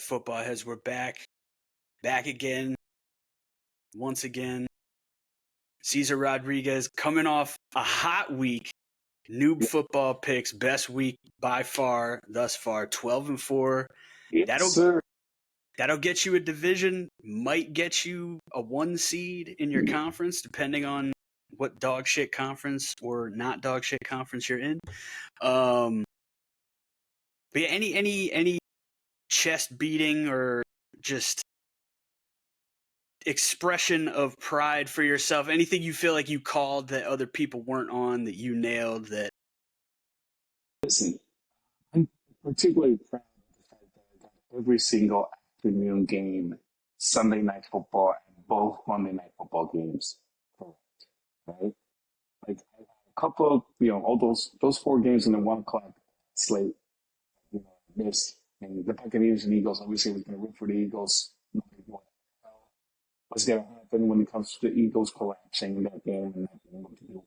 football heads, we're back again, once again. Cesar Rodriguez coming off a hot week. NOOB football picks, best week by far thus far, 12-4. Yes, sir. That'll get you a division, might get you a 1 seed in your conference, depending on what dog shit conference or not dog shit conference you're in. But yeah, any chest beating or just expression of pride for yourself, anything you feel like you called that other people weren't on, that you nailed? That Listen, I'm particularly proud of the fact that I got every single afternoon game, Sunday night football, and both Monday night football games correct, right? Like I had a couple of, all those 4 games in the 1 o'clock slate, missed. And the Buccaneers and Eagles, obviously, was going to root for the Eagles. Nobody knew what the hell was going to happen when it comes to the Eagles collapsing in that game and not being able to do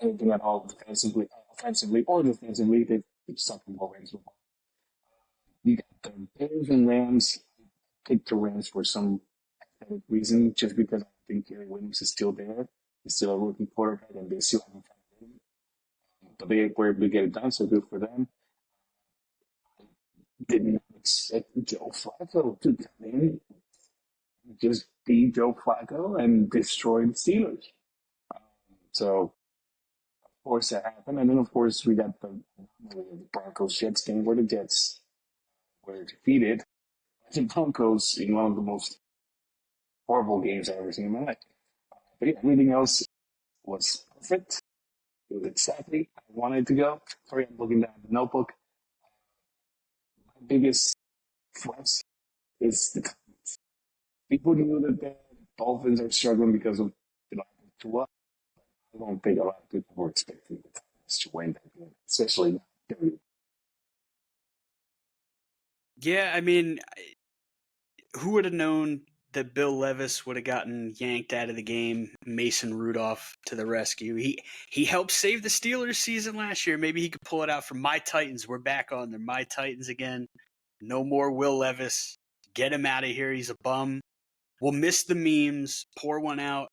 anything at all offensively or defensively. They suck in both ends of the ball. You got the Bears and Rams. I picked the Rams for some athletic reason, just because I think Gary Williams is still there. He's still a rookie quarterback, and they still haven't found him. But they were able to get it done, so good for them. Did not expect Joe Flacco to come in, just be Joe Flacco, and destroy the Steelers. So, of course, that happened. And then, of course, we got the Broncos-Jets game where the Jets were defeated. The Broncos in one of the most horrible games I've ever seen in my life. But yeah, everything else was perfect. It was exactly how I wanted it to go. Sorry, I'm looking down at the notebook. My biggest flex is the comments. People knew that the Dolphins are struggling because of the lack of Tua. I don't think a lot of people were expecting the Titans to win that game, especially now. yeah, I mean, who would have known that Bill Levis would have gotten yanked out of the game? Mason Rudolph to the rescue. He helped save the Steelers season last year. Maybe he could pull it out for my Titans. We're back on. They're my Titans again. No more Will Levis. Get him out of here. He's a bum. We'll miss the memes. Pour one out.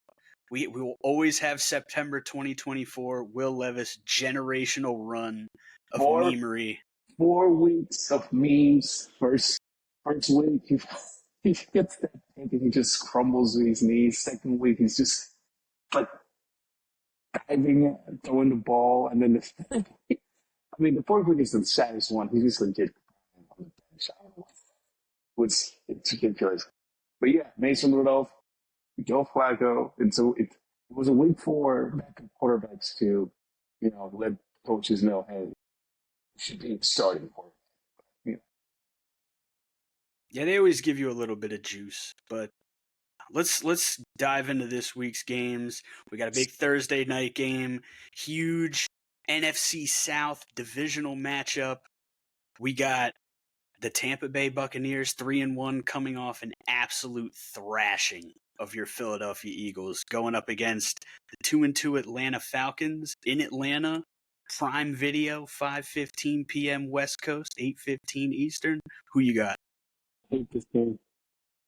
We will always have September 2024 Will Levis generational run of memery. 4 weeks of memes. First week, he gets that pick and he just crumbles to his knees. Second week, he's just like diving, throwing the ball, and then the third week, the 4th week is the saddest one. He's just legit on the bench. I don't know. It's ridiculous. But yeah, Mason Rudolph, Joe Flacco, and so it was a week for backup quarterbacks to, let coaches know, hey, you should be starting quarterback. Yeah, they always give you a little bit of juice, but let's dive into this week's games. We got a big Thursday night game, huge NFC South divisional matchup. We got the Tampa Bay Buccaneers 3-1 coming off an absolute thrashing of your Philadelphia Eagles, going up against the 2-2 Atlanta Falcons in Atlanta. Prime Video, 5:15 p.m. West Coast, 8:15 Eastern. Who you got? I hate this game.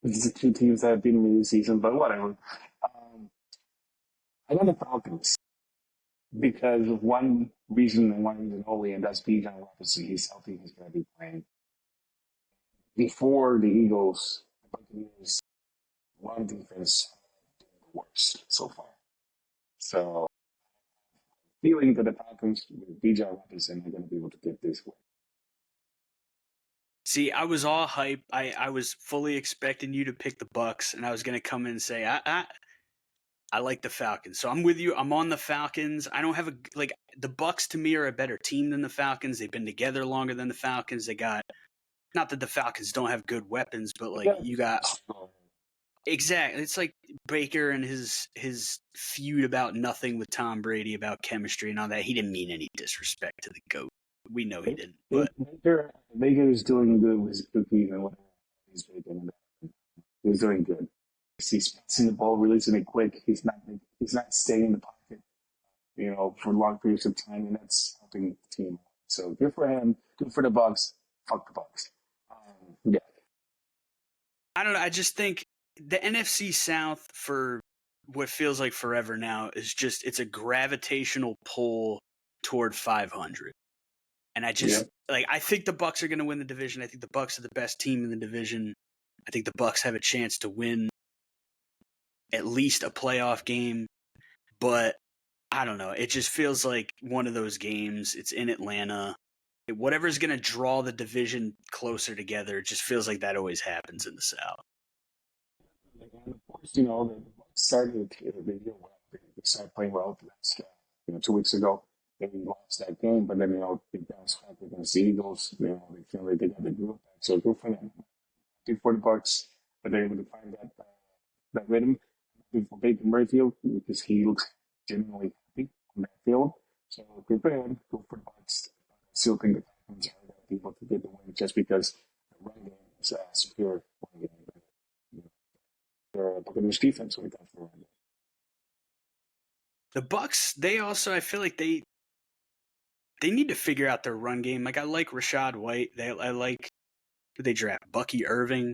These are 2 teams that have beaten me this season, but whatever. I got the Falcons because of one reason and one reason only, and that's Bijan Robinson. He's healthy. He's going to be playing. Before the Eagles, the Buccaneers, one defense doing the worst so far. So, feeling that the Falcons with Bijan Robinson are going to be able to get this win. See, I was all hype. I was fully expecting you to pick the Bucks, and I was going to come in and say, I like the Falcons. So I'm with you. I'm on the Falcons. I don't have the Bucks to me are a better team than the Falcons. They've been together longer than the Falcons. They got, not that the Falcons don't have good weapons, but you got exactly. It's like Baker and his feud about nothing with Tom Brady about chemistry and all that. He didn't mean any disrespect to the GOAT. We know he didn't. But Baker is doing good with his cookies and whatever he's making. He's doing good. He's passing the ball, releasing it quick. He's not staying in the pocket, for long periods of time, and that's helping the team. So good for him. Good for the Bucks. Fuck the Bucks. Yeah. I don't know. I just think the NFC South for what feels like forever now is just it's a gravitational pull toward 500. And I Yeah. just like I think the Bucks are going to win the division. I think the Bucks are the best team in the division. I think the Bucks have a chance to win at least a playoff game, but I don't know. It just feels like one of those games. It's in Atlanta. Whatever's going to draw the division closer together, it just feels like that always happens in the South. And of course, the Bucks started the year well. They started playing well. Last, 2 weeks ago, they lost that game, but then they bounced back against the Eagles. They feel like they got the group back, so good for them. Good for the Bucks, but they're able to find that rhythm. Good for Baker Mayfield because he looks genuinely happy on that field. So good for him. Good for the Bucks. I still think the Falcons are going to be able to get the win just because the run game is superior run game. Buccaneers defense when it comes to run. The Bucks, they also I feel like they need to figure out their run game. Like I like Rashad White. I like who they draft, Bucky Irving,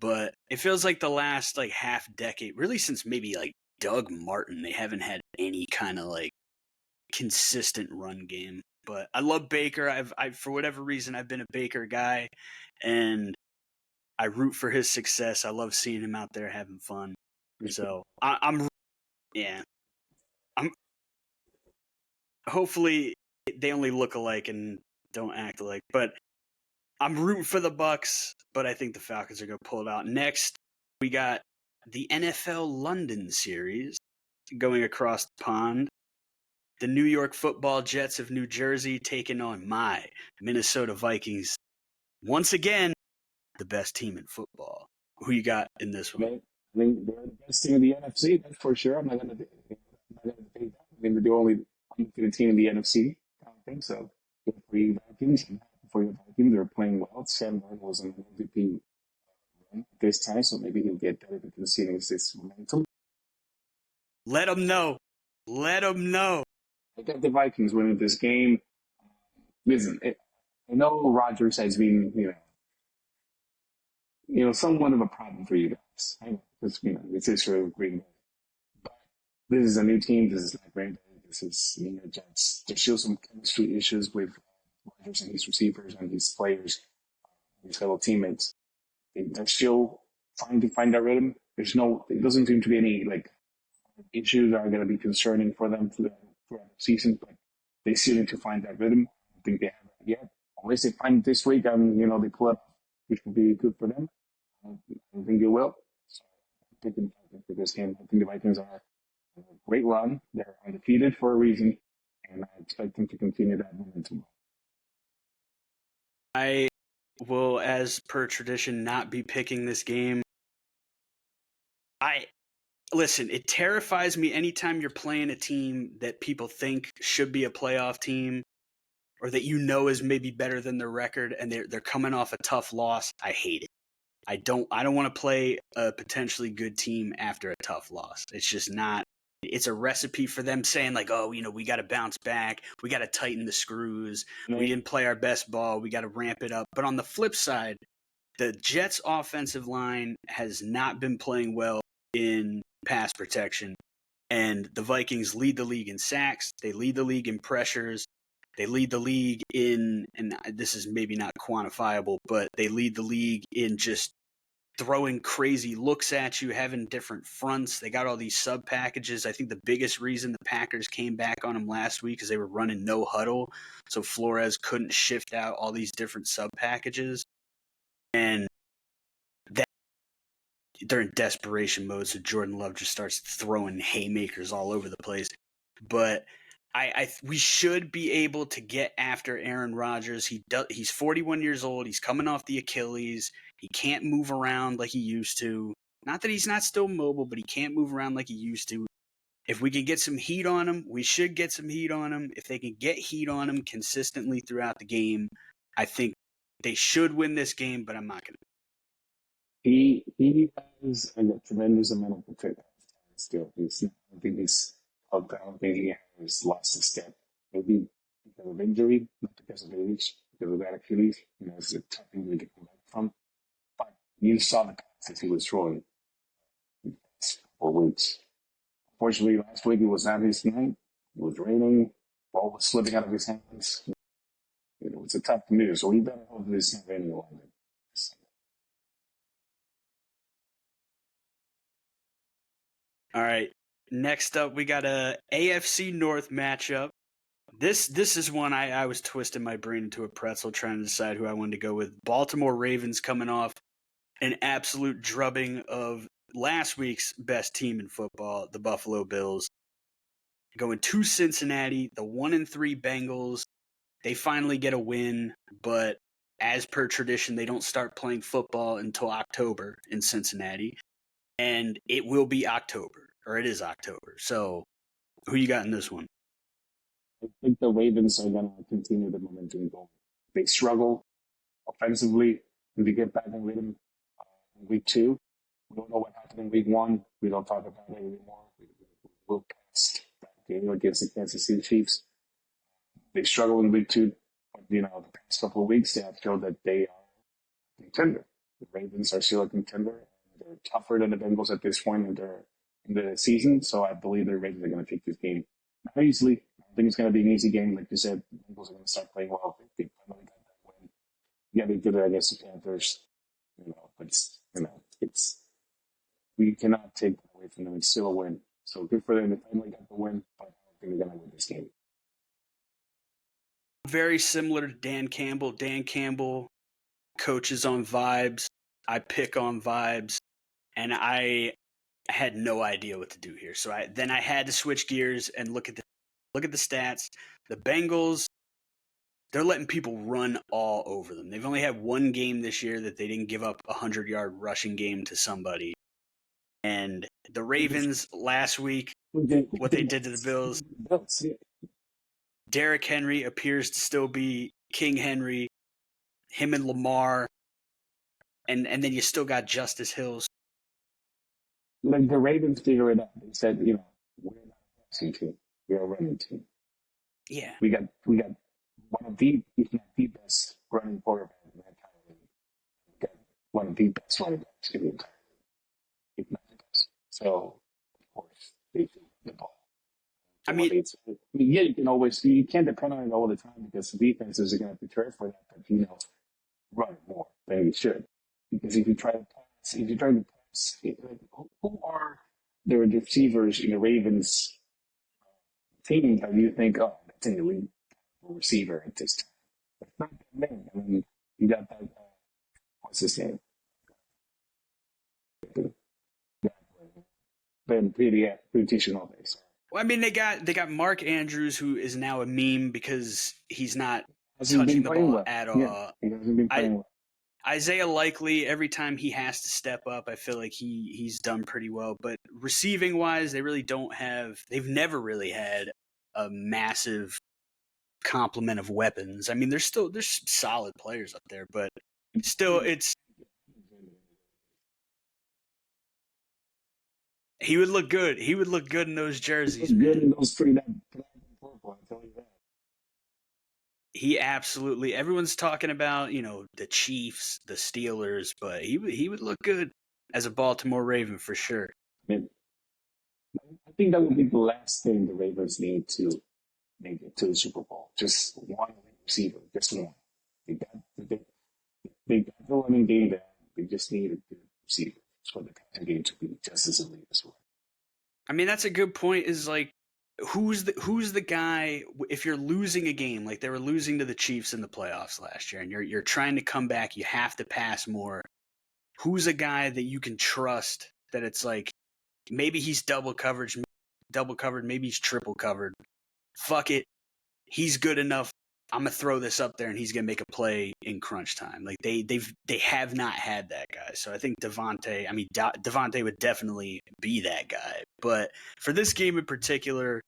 but it feels like the last like half decade, really since maybe like Doug Martin, they haven't had any kind of like consistent run game. But I love Baker. I for whatever reason I've been a Baker guy, and I root for his success. I love seeing him out there having fun. So I'm yeah. I'm hopefully they only look alike and don't act alike. But I'm rooting for the Bucks, but I think the Falcons are going to pull it out. Next, we got the NFL London series going across the pond. The New York Football Jets of New Jersey taking on my Minnesota Vikings. Once again, the best team in football. Who you got in this one? I think they're the best team in the NFC, that's for sure. I'm not going to debate that. I mean, they're the only undefeated team in the NFC. I don't think so. Good for you, Vikings. I'm happy for you, Vikings. They're playing well. Sam Darnold was an MVP this time, so maybe he'll get better than conceding this momentum. Let them know. Let them know. I got the Vikings winning this game. Listen, I know Rodgers has been, somewhat of a problem for you guys. I know, because, it's Israel Green Bay. But this is a new team. This is not Green Bay. This is Jets. There's still some chemistry issues with Rodgers and his receivers and his players, his fellow teammates. They're still trying to find that rhythm. It doesn't seem to be any issues that are going to be concerning for them throughout the season, but they still need to find that rhythm. I don't think they have it yet. Unless they find it this week and, they pull it off, which will be good for them. I don't think they will. So I'm picking Vikings for this game. I think the Vikings are a great run. They're undefeated for a reason, and I expect them to continue that momentum. I will, as per tradition, not be picking this game. Listen, it terrifies me anytime you're playing a team that people think should be a playoff team or that is maybe better than their record and they're coming off a tough loss. I hate it. I don't want to play a potentially good team after a tough loss. It's just not. It's a recipe for them saying like, oh, we got to bounce back. We got to tighten the screws. We didn't play our best ball. We got to ramp it up. But on the flip side, the Jets' offensive line has not been playing well in pass protection, and the Vikings lead the league in sacks. They lead the league in pressures. They lead the league in, and this is maybe not quantifiable, but they lead the league in just throwing crazy looks at you, having different fronts. They got all these sub packages. I think the biggest reason the Packers came back on them last week is they were running no huddle, so Flores couldn't shift out all these different sub packages, and they're in desperation mode, so Jordan Love just starts throwing haymakers all over the place. But we should be able to get after Aaron Rodgers. He's 41 years old. He's coming off the Achilles. He can't move around like he used to. Not that he's not still mobile, but he can't move around like he used to. If we can get some heat on him, we should get some heat on him. If they can get heat on him consistently throughout the game, I think they should win this game, but I'm not going to. He has a tremendous amount of potential still. I think he's up down. I think he has lost a step. Maybe because of injury, not because of age, because of that Achilles. It's a tough injury to come back from. But you saw the as he was throwing the past couple weeks. Unfortunately, last week it was not his night. It was raining. Ball was slipping out of his hands. It's a tough commuter, so he better hope this is not raining a lot. All right. Next up, we got a AFC North matchup. This is one I was twisting my brain into a pretzel trying to decide who I wanted to go with. Baltimore Ravens coming off an absolute drubbing of last week's best team in football, the Buffalo Bills. Going to Cincinnati, the 1-3 Bengals. They finally get a win, but as per tradition, they don't start playing football until October in Cincinnati. And it will be October, or it is October. So who you got in this one? I think the Ravens are going to continue the momentum going. They struggle offensively, and they get back in rhythm in week 2. We don't know what happened in week 1. We don't talk about it anymore. We'll pass that game against the Kansas City Chiefs. They struggle in week 2, but the past couple of weeks they have shown that they are a contender. The Ravens are still a contender. They're tougher than the Bengals at this point in the season, so I believe the Ravens are going to take this game not easily. I think it's going to be an easy game, like you said. The Bengals are going to start playing well. They finally got that win. Yeah, they did it against the Panthers. It's we cannot take that away from them. It's still a win. So good for them. They finally got the win, but I don't think they're going to win this game. Very similar to Dan Campbell. Dan Campbell coaches on vibes. I pick on vibes, and I had no idea what to do here. So I had to switch gears and look at the stats. The Bengals, they're letting people run all over them. They've only had one game this year that they didn't give up a 100-yard rushing game to somebody. And the Ravens last week, what they did to the Bills, Derrick Henry appears to still be King Henry, him and Lamar, and then you still got Justice Hills. Like the Ravens figure it out. They said, we're not a passing team. We're a running team. Yeah. We got one of the, if not the best running quarterback in that kind of league. We got one of the best running backs in the entire league, if not the best. So, of course, they do the ball. I mean, yeah, you can't depend on it all the time because the defenses are going to prepare for that, but run more than you should. Because if you try to pass, who are the receivers in the Ravens team that you think, oh, that's an elite receiver at this time? It's not that many. I mean, you got that, what's his name? Been pretty decent all day. So. Well, I mean, they got Mark Andrews, who is now a meme because he's not touching the ball at all. Yeah, he hasn't been playing well. Isaiah Likely, every time he has to step up, I feel like he's done pretty well. But receiving wise, they really don't have. They've never really had a massive complement of weapons. I mean, there's solid players up there, but still, it's. He would look good. He would look good in those jerseys. Good in those three. That purple, I tell you that. He absolutely. Everyone's talking about the Chiefs, the Steelers, but he would look good as a Baltimore Raven for sure. I think that would be the last thing the Ravens need to make it to the Super Bowl. Just one receiver, just one. They got the running game there. They just need a good receiver for the passing game to be just as elite as well. I mean, that's a good point. Is like, who's the guy if you're losing a game like they were losing to the Chiefs in the playoffs last year, and you're trying to come back, you have to pass more. Who's a guy that you can trust that it's like maybe he's double covered, maybe he's triple covered. Fuck it, he's good enough. I'm gonna throw this up there and he's gonna make a play in crunch time. Like they have not had that guy. So I think Devontae would definitely be that guy. But for this game in particular,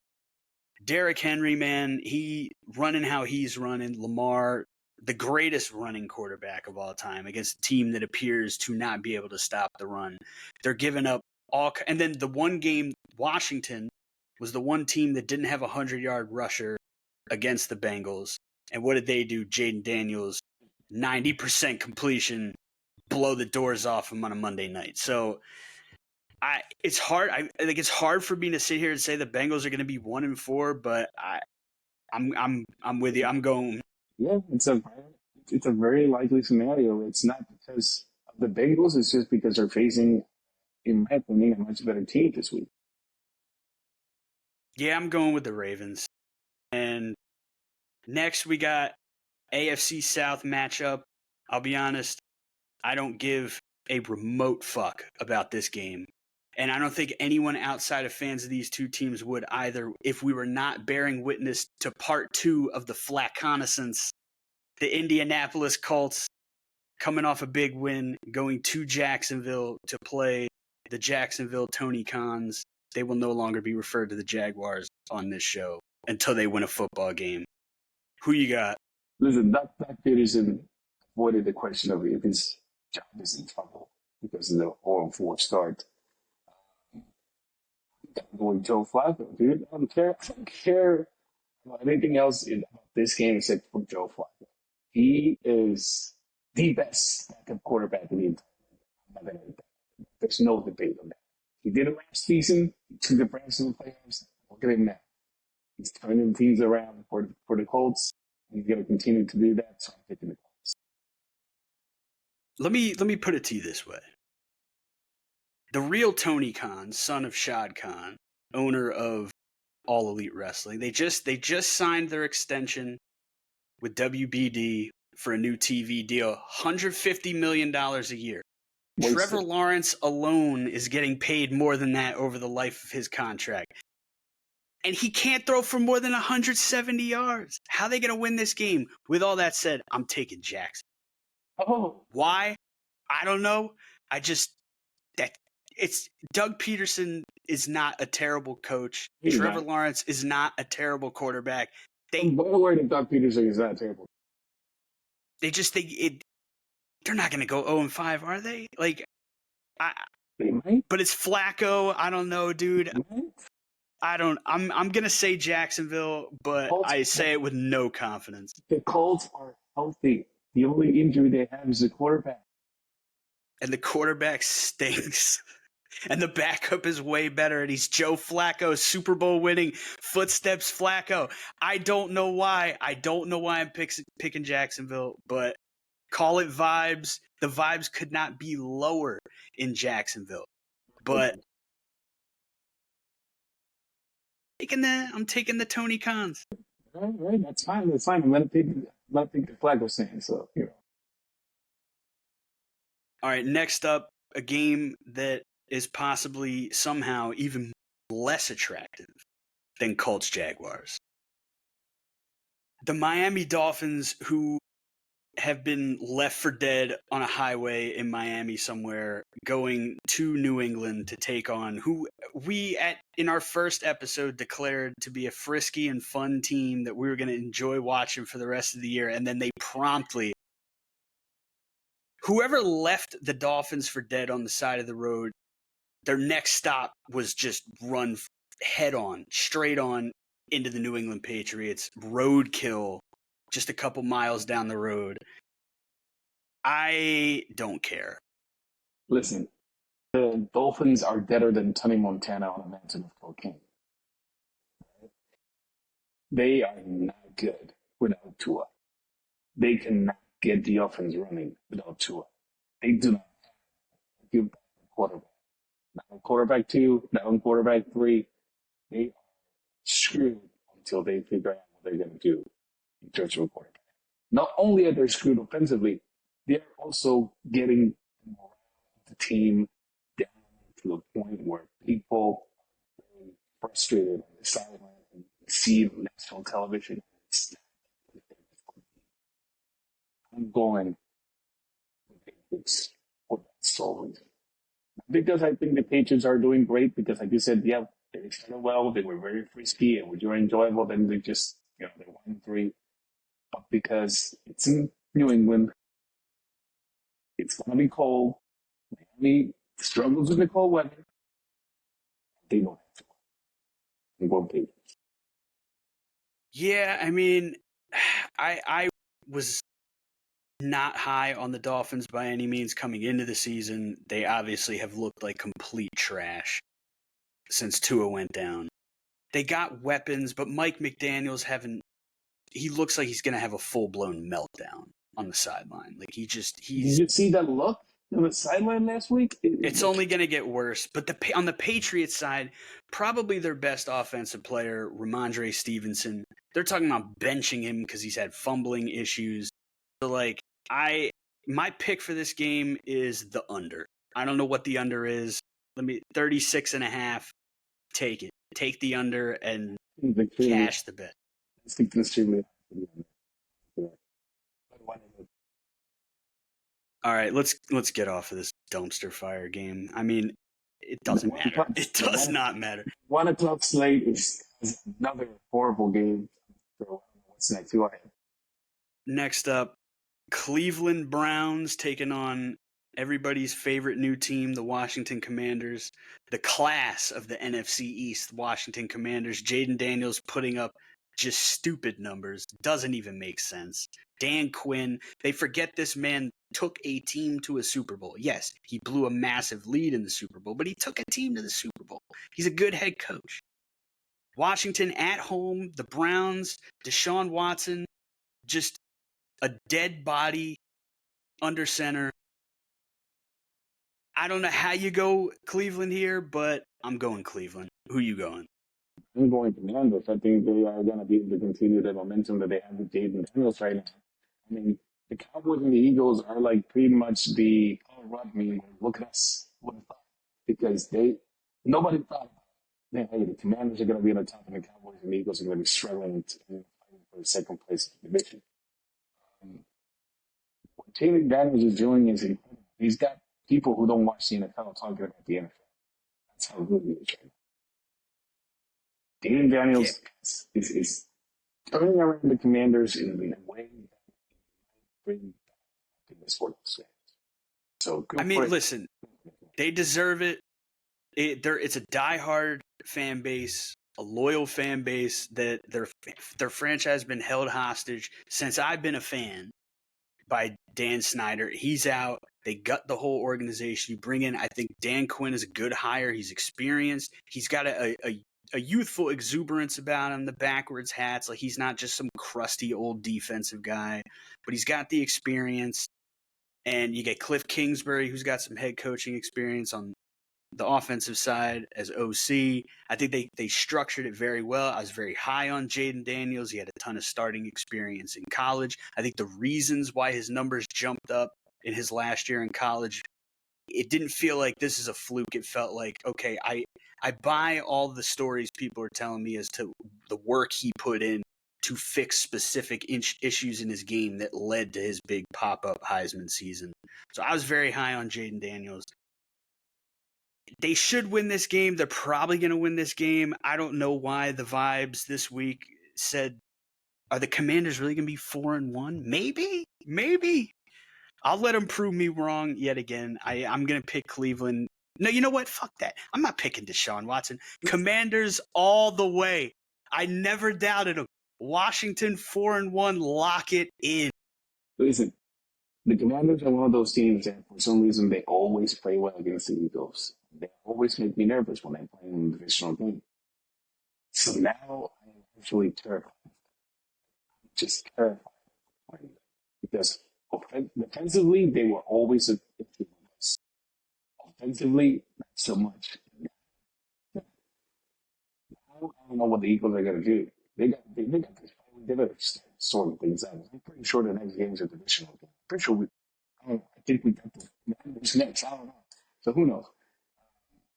Derrick Henry, man, he running how he's running. Lamar, the greatest running quarterback of all time against a team that appears to not be able to stop the run. They're giving up all, and then the one game, Washington was the one team that didn't have a 100-yard rusher against the Bengals. And what did they do? Jaden Daniels, 90% completion, blow the doors off them on a Monday night. So it's hard. I think it's hard for me to sit here and say the Bengals are going to be 1-4, but I'm with you. I'm going. Yeah, it's a very likely scenario. It's not because of the Bengals. It's just because they're facing, in my opinion, a much better team this week. Yeah, I'm going with the Ravens. And next we got AFC South matchup. I'll be honest, I don't give a remote fuck about this game. And I don't think anyone outside of fans of these two teams would either if we were not bearing witness to part 2 of the Flacconnaissance. The Indianapolis Colts coming off a big win, going to Jacksonville to play the Jacksonville Tony Khans. They will no longer be referred to the Jaguars on this show until they win a football game. Who you got? Listen, Doug Peterson avoided the question of if his job is in trouble because of the 0-4 start. I'm going Joe Flacco, dude. I don't care about anything else about this game except for Joe Flacco. He is the best backup quarterback in the entire league. There's no debate on that. He did it last season. He took the Browns to the playoffs. Look at him now. He's turning teams around for the Colts. He's going to continue to do that. So I'm picking the Colts. Let me put it to you this way. The real Tony Khan, son of Shad Khan, owner of All Elite Wrestling, they just signed their extension with WBD for a new TV deal, $150 million a year. Wasted. Trevor Lawrence alone is getting paid more than that over the life of his contract. And he can't throw for more than 170 yards. How are they going to win this game? With all that said, I'm taking Jackson. Oh. Why? I don't know. It's Doug Peterson is not a terrible coach. Trevor Lawrence is not a terrible quarterback. By the way, Doug Peterson is not terrible. They're not going to go 0-5, are they? They might. But it's Flacco. I don't know, dude. I'm going to say Jacksonville, but I say it with no confidence. The Colts are healthy. The only injury they have is the quarterback. And the quarterback stinks. And the backup is way better. And he's Joe Flacco, Super Bowl winning footsteps Flacco. I don't know why. I'm picking Jacksonville, but call it vibes. The vibes could not be lower in Jacksonville. But I'm taking the Tony Khans. Right. That's fine. I'm gonna pick the Flacco stand. So All right. Next up, a game that is possibly somehow even less attractive than Colts Jaguars. The Miami Dolphins, who have been left for dead on a highway in Miami somewhere, going to New England to take on who we in our first episode declared to be a frisky and fun team that we were going to enjoy watching for the rest of the year, and then they promptly, whoever left the Dolphins for dead on the side of the road, their next stop was just run head on, straight on into the New England Patriots. Roadkill, just a couple miles down the road. I don't care. Listen, the Dolphins are deader than Tony Montana on a mountain of cocaine. They are not good without Tua. They cannot get the offense running without Tua. They do not have a good quarterback. Not on quarterback 2, not on quarterback 3. They are screwed until they figure out what they're going to do in terms of a quarterback. Not only are they screwed offensively, they're also getting the morale of the team down to a point where people are very frustrated on the sideline and see it on national television. I'm going with the Patriots for that sole reason. Because I think the Patriots are doing great because, like you said, yeah, they started well, they were very frisky and were enjoyable, then they just, they're 1-3. But because it's in New England, it's going to be cold. Miami struggles with the cold weather. They don't have to. I'm going Patriots. Yeah, I mean, I was not high on the Dolphins by any means coming into the season. They obviously have looked like complete trash since Tua went down. They got weapons, but Mike McDaniels he looks like he's going to have a full-blown meltdown on the sideline. Like Did you see that look on the sideline last week? It's only going to get worse. But on the Patriots side, probably their best offensive player, Ramondre Stevenson, they're talking about benching him because he's had fumbling issues. So, my pick for this game is the under. I don't know what the under is. 36.5. Take it. Take the under and cash the bet. I think extremely. All right, let's get off of this dumpster fire game. I mean, it doesn't matter. It does not matter. 1 o'clock slate is another horrible game. What's next? Next up, Cleveland Browns taking on everybody's favorite new team, the Washington Commanders. The class of the NFC East, Washington Commanders. Jaden Daniels putting up just stupid numbers. Doesn't even make sense. Dan Quinn, they forget this man took a team to a Super Bowl. Yes, he blew a massive lead in the Super Bowl, but he took a team to the Super Bowl. He's a good head coach. Washington at home, the Browns, Deshaun Watson, just a dead body under center. I don't know how you go Cleveland here, but I'm going Cleveland. Who you going? I'm going Commanders. I think they are going to be able to continue the momentum that they have with Jaden Daniels right now. I mean, the Cowboys and the Eagles are like pretty much the look at us, what the fuck? Because nobody thought, hey, the Commanders are going to be on the top, and the Cowboys and the Eagles are going to be struggling for the second place in the division. What Jaden Daniels is doing is incredible. He's got people who don't watch the NFL talking about the NFL. That's how good he is right now. Jaden Daniels is turning around the Commanders in a way that bring back in the sports. So listen, they deserve it. It's a diehard fan base, a loyal fan base that their franchise has been held hostage since I've been a fan by Dan Snyder. He's out. They gut the whole organization. You bring in, I think Dan Quinn is a good hire. He's experienced. He's got a youthful exuberance about him, the backwards hats. Like, he's not just some crusty old defensive guy, but he's got the experience. And you get Cliff Kingsbury, who's got some head coaching experience on the offensive side as OC. I think they structured it very well. I was very high on Jaden Daniels. He had a ton of starting experience in college. I think the reasons why his numbers jumped up in his last year in college, it didn't feel like this is a fluke. It felt like, okay, I buy all the stories people are telling me as to the work he put in to fix specific issues in his game that led to his big pop-up Heisman season. So I was very high on Jaden Daniels. They should win this game. They're probably going to win this game. I don't know why the vibes this week said, are the Commanders really going to be 4-1? Maybe. I'll let them prove me wrong yet again. I'm going to pick Cleveland. No, you know what? Fuck that. I'm not picking Deshaun Watson. Commanders all the way. I never doubted them. Washington 4-1. Lock it in. Listen, the Commanders are one of those teams that for some reason they always play well against the Eagles. They always make me nervous when they play in the divisional game. So now I am actually terrified. Just terrified. Because defensively, they were always a team. Offensively, not so much. Now, I don't know what the Eagles are going to do. They got this. They better sort things out. I'm pretty sure the next game is a divisional game. Pretty sure I think we got the Commanders next. I don't know. So who knows?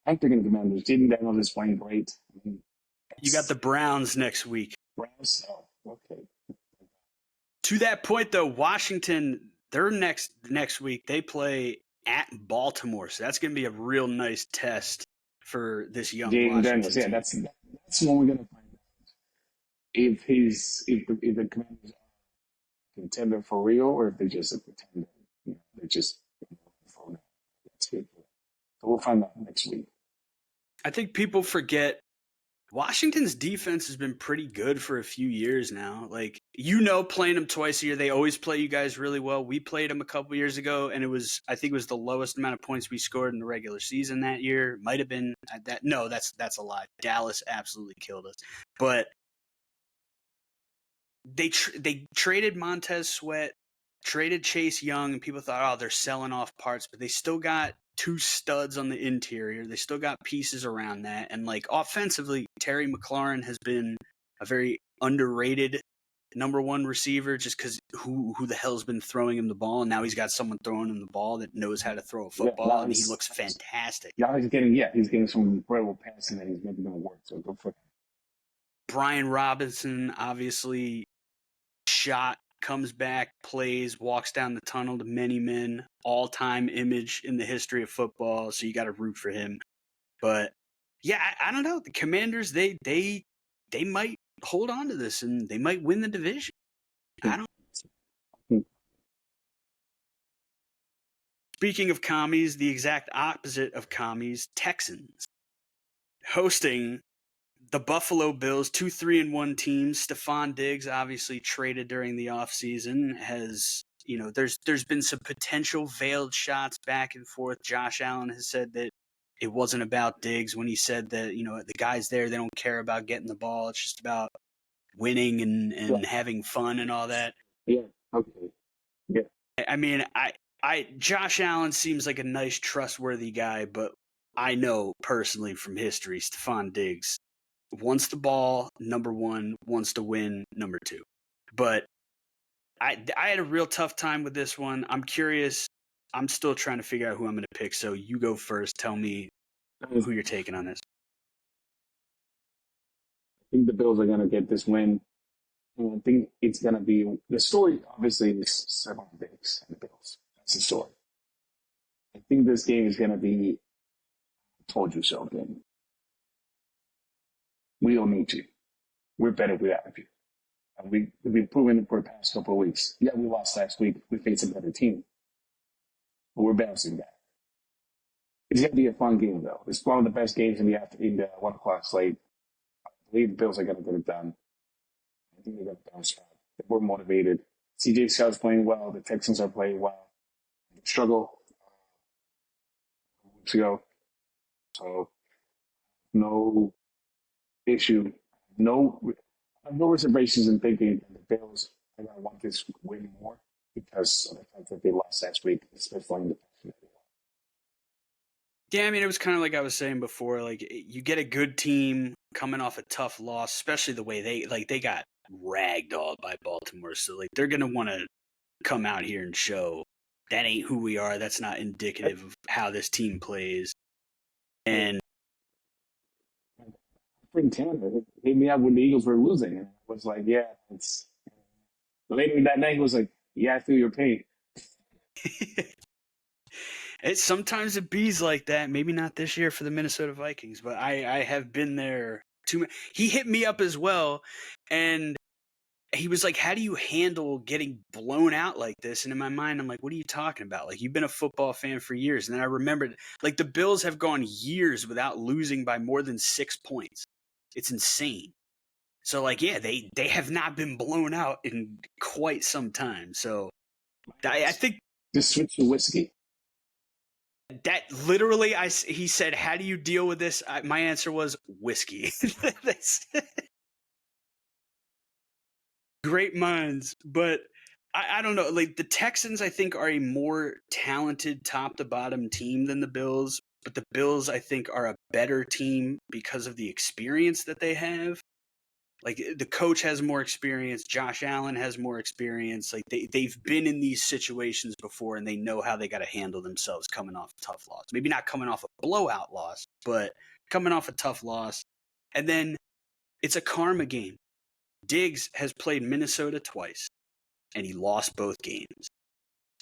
I'm thinking the Commanders. Jaden Daniels is playing great. You got the Browns next week. Browns? Oh, okay. To that point, though, Washington, they're next week. They play at Baltimore, so that's going to be a real nice test for this young Jaden Washington Daniels. Yeah, that's when we're going to find out if the Commanders are a contender for real or if they're just a pretender. They're just that's good. So we'll find out next week. I think people forget Washington's defense has been pretty good for a few years now. Like, playing them twice a year, they always play you guys really well. We played them a couple years ago, and I think it was the lowest amount of points we scored in the regular season that year. Might have been that. No, that's a lie. Dallas absolutely killed us, but they traded Montez Sweat, traded Chase Young, and people thought, oh, they're selling off parts, but they still got two studs on the interior. They still got pieces around that, and like offensively, Terry McLaurin has been a very underrated number one receiver just because who the hell's been throwing him the ball, and now he's got someone throwing him the ball that knows how to throw a football, and he looks fantastic. He's getting some incredible passing that he's maybe going to work, so go for him. Brian Robinson, obviously, shot, comes back, plays, walks down the tunnel to many men, all-time image in the history of football, so you got to root for him. But, yeah, I don't know. The Commanders, they might hold on to this, and they might win the division. I don't. Speaking of commies, the exact opposite of commies, Texans, hosting the Buffalo Bills, 2-3-1 teams. Stephon Diggs, obviously traded during the offseason, has, there's been some potential veiled shots back and forth. Josh Allen has said that it wasn't about Diggs when he said that, the guys there, they don't care about getting the ball. It's just about winning and having fun and all that. Yeah. Okay. Yeah. I mean, Josh Allen seems like a nice, trustworthy guy, but I know personally from history, Stephon Diggs wants the ball, number one, wants to win, number two. But I had a real tough time with this one. I'm curious. I'm still trying to figure out who I'm going to pick. So you go first. Tell me who you're taking on this. I think the Bills are going to get this win. And I think it's going to be the story. Obviously, is Stephon Diggs and the Bills. That's the story. I think this game is going to be told you so game. We don't need you. We're better without you. And we've been proven for the past couple of weeks. Yeah, we lost last week. We faced a better team. But we're bouncing back. It's going to be a fun game, though. It's one of the best games in the 1 o'clock slate. I believe the Bills are going to get it done. I think they're going to bounce back. We're motivated. CJ Stroud's playing well. The Texans are playing well. They struggle weeks ago. So, no issue. No reservations in thinking that the Bills are going to want this win more because of the fact that they lost last week, especially in the past. Yeah, I mean, it was kind of like I was saying before. Like, you get a good team coming off a tough loss, especially the way they got ragdolled by Baltimore. So, like, they're going to want to come out here and show that ain't who we are. That's not indicative of how this team plays. And Spring Tanner hit me up when the Eagles were losing. And I was like, yeah, it's later that night he was like, yeah, I feel your pain. Sometimes it bees like that. Maybe not this year for the Minnesota Vikings, but I have been there too. He hit me up as well, and he was like, how do you handle getting blown out like this? And in my mind, I'm like, what are you talking about? Like, you've been a football fan for years. And then I remembered, like, the Bills have gone years without losing by more than 6 points. It's insane. So, like, yeah, they have not been blown out in quite some time. So I think just switch to whiskey. That literally, he said, how do you deal with this? My answer was whiskey. Great minds. But I don't know. Like, the Texans, I think, are a more talented top to bottom team than the Bills. But the Bills, I think, are a better team because of the experience that they have. Like, the coach has more experience. Josh Allen has more experience. Like, they've been in these situations before, and they know how they got to handle themselves coming off a tough loss. Maybe not coming off a blowout loss, but coming off a tough loss. And then it's a karma game. Diggs has played Minnesota twice, and he lost both games.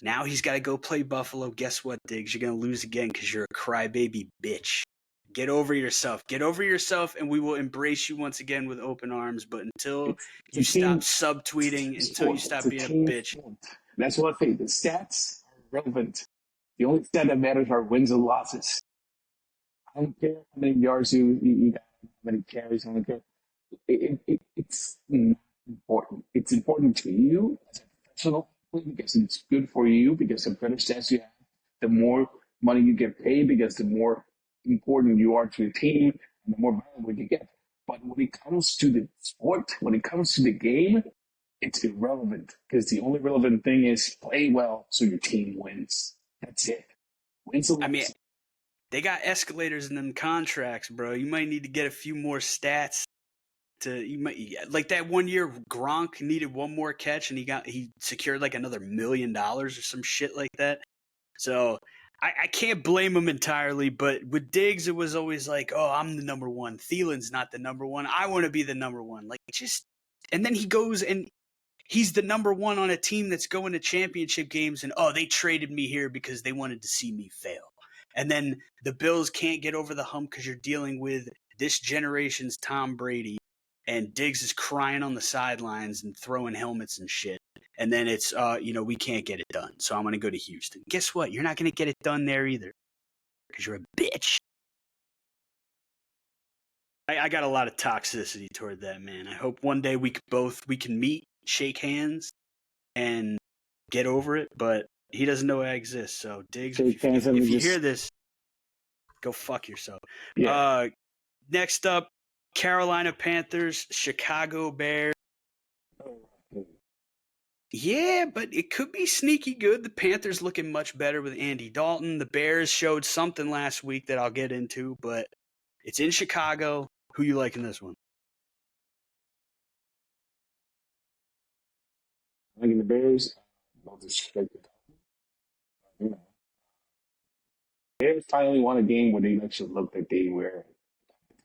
Now he's got to go play Buffalo. Guess what, Diggs? You're going to lose again because you're a crybaby bitch. Get over yourself. Get over yourself, and we will embrace you once again with open arms. But until you stop subtweeting, until you stop being a bitch. That's what I think. The stats are relevant. The only stat that matters are wins and losses. I don't care how many yards you got, how many carries. I don't care. It's not important. It's important to you as a professional athlete because it's good for you because the better stats you have, the more money you get paid because the more important you are to the team and the more valuable you get. But when it comes to the sport, when it comes to the game, it's irrelevant because the only relevant thing is play well so your team wins. That's it. Wins or I mean, lose. they got escalators in them contracts, bro. You might need to get a few more stats you might like that one year Gronk needed one more catch and he secured like another $1 million or some shit like that. So I can't blame him entirely, but with Diggs it was always like, oh, I'm the number one. Thielen's not the number one. I want to be the number one. Like just and then he goes and he's the number one on a team that's going to championship games and oh, they traded me here because they wanted to see me fail. And then the Bills can't get over the hump because you're dealing with this generation's Tom Brady and Diggs is crying on the sidelines and throwing helmets and shit. And then it's, we can't get it done. So I'm going to go to Houston. Guess what? You're not going to get it done there either because you're a bitch. I got a lot of toxicity toward that, man. I hope one day we can meet, shake hands, and get over it. But he doesn't know I exist. So Diggs, if you hear this, go fuck yourself. Yeah. Next up, Carolina Panthers, Chicago Bears. Yeah, but it could be sneaky good. The Panthers looking much better with Andy Dalton. The Bears showed something last week that I'll get into, but it's in Chicago. Who you like in this one? Liking the Bears. No disrespect to you know. Bears finally won a game where they actually looked like they were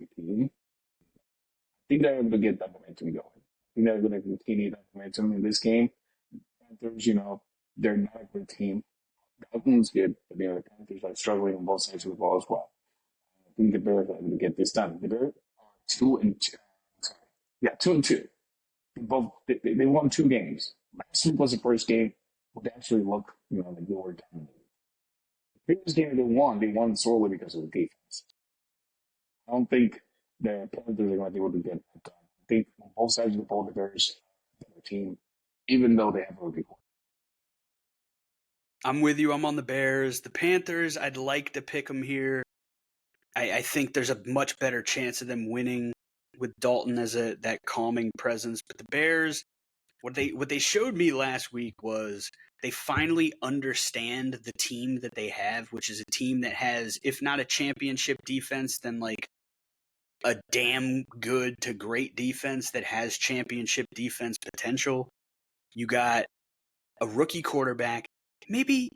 a team. I think they're able to get that momentum going. I think they're going to continue that momentum in this game. Panthers, they're not a good team. Dalton's good, but the Panthers are struggling on both sides of the ball as well. I think the Bears are able to get this done. The Bears are 2-2. Sorry. Yeah, 2-2. They won two games. Last week was the first game where they actually looked, like they were dominating. The previous game they won solely because of the defense. I don't think the Panthers are going to be able to get it done. I think on both sides of the ball, the Bears are a better team, even though they have a rookie quarterback. I'm with you. I'm on the Bears. The Panthers, I'd like to pick them here. I think there's a much better chance of them winning with Dalton as that calming presence. But the Bears, what they showed me last week was they finally understand the team that they have, which is a team that has, if not a championship defense, then like a damn good to great defense that has championship defense potential. You got a rookie quarterback. Maybe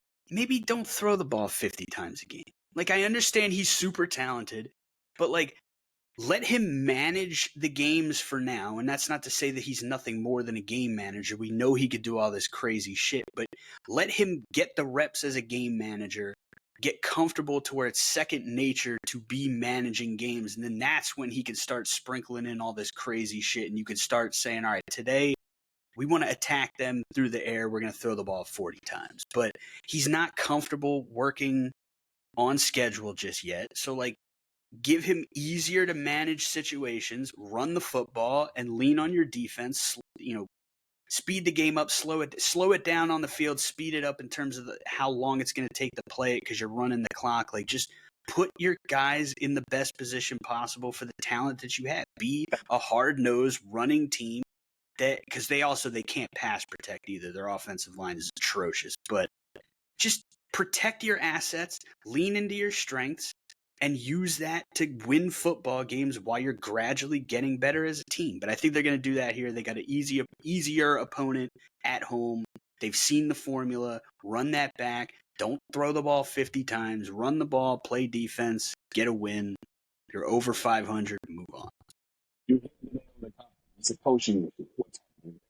don't throw the ball 50 times a game. Like I understand he's super talented, but like let him manage the games for now. And that's not to say that he's nothing more than a game manager. We know he could do all this crazy shit, but let him get the reps as a game manager, get comfortable to where it's second nature to be managing games. And then that's when he can start sprinkling in all this crazy shit. And you can start saying, all right, today we want to attack them through the air. We're going to throw the ball 40 times. But he's not comfortable working on schedule just yet. So, like, give him easier to manage situations, run the football, and lean on your defense. Speed the game up, slow it down on the field, speed it up in terms of how long it's going to take to play it because you're running the clock. Like, just put your guys in the best position possible for the talent that you have. Be a hard-nosed running team because they can't pass protect either. Their offensive line is atrocious, but just protect your assets, lean into your strengths, and use that to win football games while you're gradually getting better as a team. But I think they're going to do that here. They got an easier opponent at home. They've seen the formula. Run that back. Don't throw the ball 50 times. Run the ball, play defense, get a win. You're over 500, move on. It's a coaching what's happening.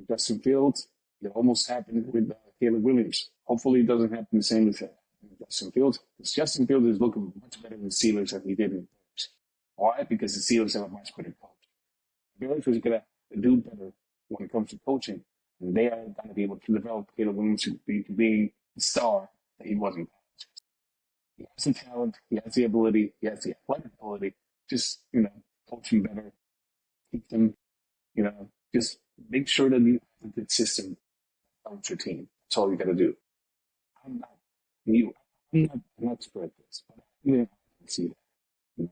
Justin Fields, it almost happened with Caleb Williams. Hopefully, it doesn't happen the same with Justin Fields. Because Justin Fields is looking much better in the Steelers than he did in the Bears. Why? Because the Steelers have a much better coach. The Bears was going to do better when it comes to coaching. And they are going to be able to develop Caleb Williams to being the star that he wasn't. He has the talent, he has the ability, he has the athletic ability. Just, coach him better. keep them, just make sure that you have a good system on your team. That's all you got to do. I'm not you. I'm not an expert at this, but I can see that.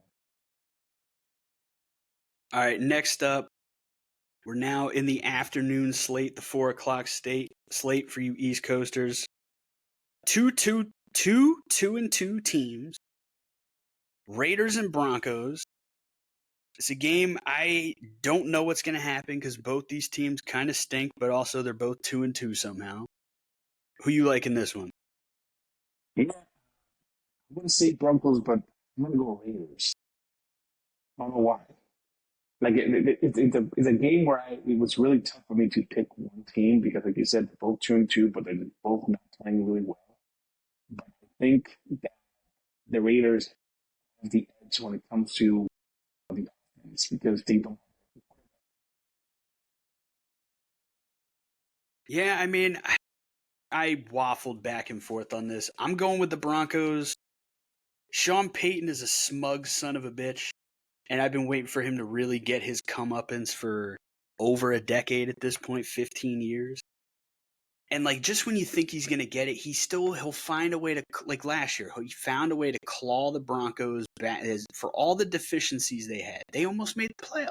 All right, next up, we're now in the afternoon slate, the 4 o'clock slate for you East Coasters. Two and two teams, Raiders and Broncos. It's a game I don't know what's going to happen because both these teams kind of stink, but also they're both 2-2 somehow. Who you like in this one? Yeah, I want to say Broncos, but I'm gonna go Raiders. I don't know why. Like it's a game where it was really tough for me to pick one team because, like you said, they're both 2-2, but they're both not playing really well. But I think that the Raiders have the edge when it comes to the offense because they don't. Yeah, I mean, I waffled back and forth on this. I'm going with the Broncos. Sean Payton is a smug son of a bitch, and I've been waiting for him to really get his comeuppance for over a decade at this point, 15 years. And like just when you think he's gonna get it, he'll find a way to, like last year, he found a way to claw the Broncos back for all the deficiencies they had. They almost made the playoffs.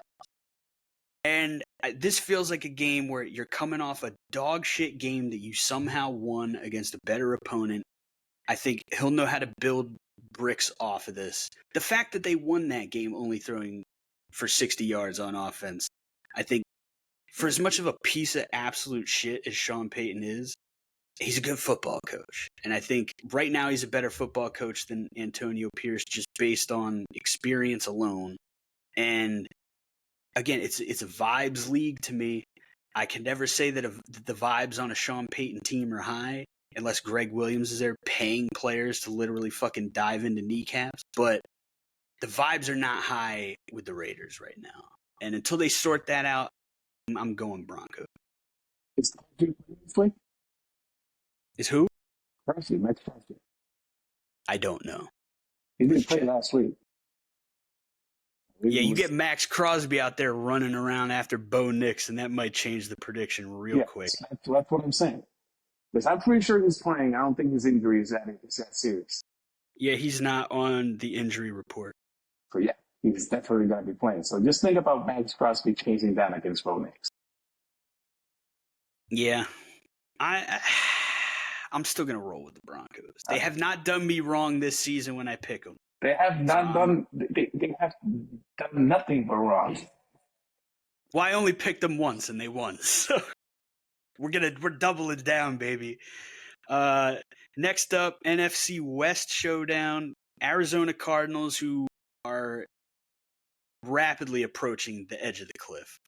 And this feels like a game where you're coming off a dog shit game that you somehow won against a better opponent. I think he'll know how to build bricks off of this. The fact that they won that game only throwing for 60 yards on offense, I think for as much of a piece of absolute shit as Sean Payton is, he's a good football coach. And I think right now he's a better football coach than Antonio Pierce just based on experience alone. And again, it's a vibes league to me. I can never say that the vibes on a Sean Payton team are high unless Greg Williams is there paying players to literally fucking dive into kneecaps. But the vibes are not high with the Raiders right now. And until they sort that out, I'm going Broncos. Is this way? Is who? Crosby, Max Crosby. I don't know. He didn't play last week. Yeah, you get Max Crosby out there running around after Bo Nix, and that might change the prediction real quick. That's what I'm saying. Because I'm pretty sure he's playing. I don't think his injury is that serious. Yeah, he's not on the injury report. So yeah, he's definitely going to be playing. So just think about Max Crosby chasing down against Bo Nix. Yeah, I'm still going to roll with the Broncos. They have not done me wrong this season when I pick them. They have not done. They have done nothing but wrong. Well, I only picked them once and they won. So we're doubling down, baby. Next up, NFC West showdown. Arizona Cardinals, who are rapidly approaching the edge of the cliff.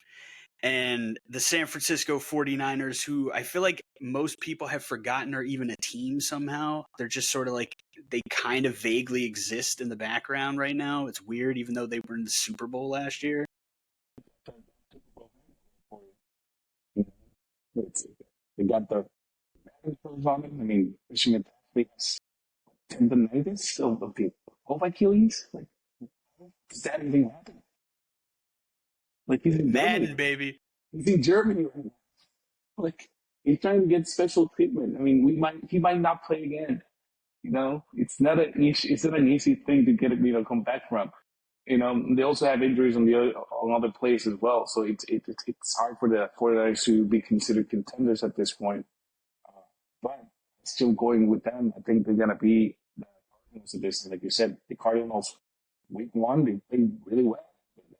And the San Francisco 49ers, who I feel like most people have forgotten are even a team somehow. They're just sort of like, they kind of vaguely exist in the background right now. It's weird, even though they were in the Super Bowl last year. They got the managers on it. I mean, Michigan has tendonitis of the Achilles. Like, does that even happen? Like, he's in Madden, Germany. baby. He's in Germany right now. Like, he's trying to get special treatment. I mean, he might not play again. It's not an easy thing to get come back from. They also have injuries on other players as well. So it's hard for the 49ers to be considered contenders at this point. But still going with them, I think they're gonna be the Cardinals of this. Like you said, the Cardinals week one they played really well,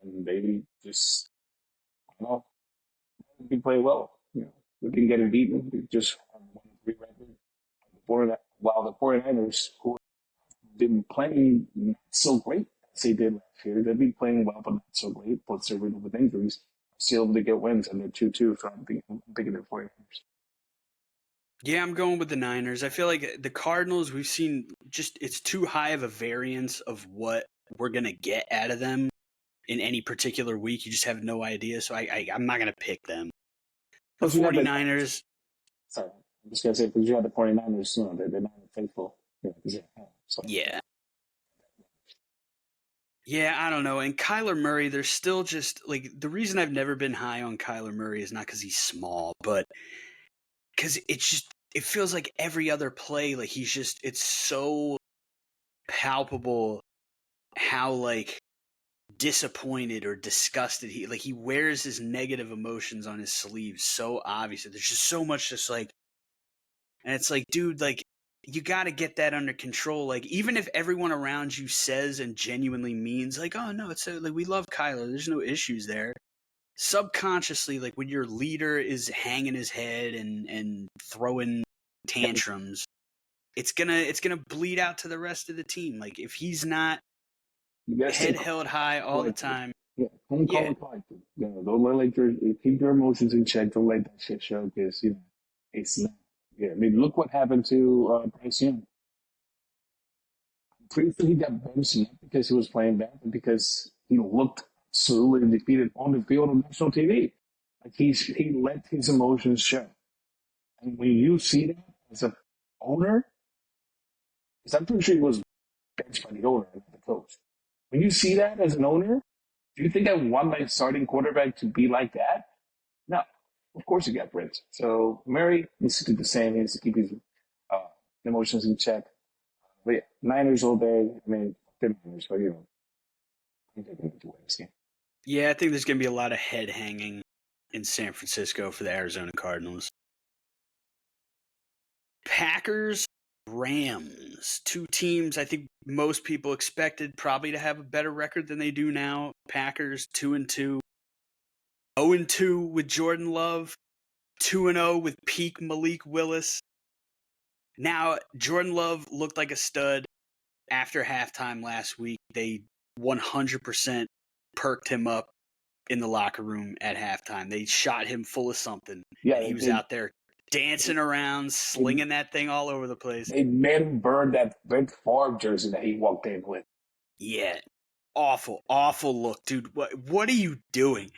and they just they play well. They didn't get it beaten. They just have 1-3 record. While the 49ers, who have been playing not so great as they did last year, they've been playing well but not so great. Plus they're riddled with injuries. Still able to get wins, and they're 2-2. So I'm thinking they're 49ers. Yeah, I'm going with the Niners. I feel like the Cardinals, we've seen it's too high of a variance of what we're going to get out of them in any particular week. You just have no idea. So I'm not going to pick them. The 49ers. Sorry, I'm just going to say, because you have the 49ers, they're not faithful. Yeah. Yeah, I don't know. And Kyler Murray, there's still just like the reason I've never been high on Kyler Murray is not because he's small, but because it feels like every other play, like it's so palpable how like disappointed or disgusted he wears his negative emotions on his sleeves so obviously. There's just so much just like, and it's like, dude, like you got to get that under control. Like even if everyone around you says and genuinely means like, oh no, it's like we love Kyler, there's no issues there. Subconsciously, like when your leader is hanging his head and throwing tantrums, it's gonna bleed out to the rest of the team. Like if he's not You gotta stay head held high all the collected. time, Yeah, calm, calm, yeah, and collected. You know, don't let keep your emotions in check. Don't let that shit show because it's not. Yeah, I mean, look what happened to Bryce Young. Pretty sure he got benched not because he was playing bad, but because he looked absolutely defeated on the field on national TV. Like he let his emotions show. And when you see that as a owner, because I'm pretty sure he was benched by the owner, not the coach. When you see that as an owner, do you think I want my starting quarterback to be like that? No. Of course you got Brent. So Murray needs to do the same. He needs to keep his uh, emotions in check. But yeah, Niners all day. I mean, they're Niners, but I think they're going to win this game. yeah. I think there's gonna be a lot of head hanging in San Francisco for the Arizona Cardinals. Packers, Rams, two teams I think most people expected probably to have a better record than they do now. Packers 2-2, 0-2 with Jordan Love, 2-0 with peak Malik Willis. Now Jordan Love looked like a stud after halftime last week. They 100% perked him up in the locker room at halftime. They shot him full of something, Yeah, and he was out there dancing around, slinging that thing all over the place. they made him burn that Red Favre jersey that he walked in with. Yeah, awful, awful look, dude. What are you doing?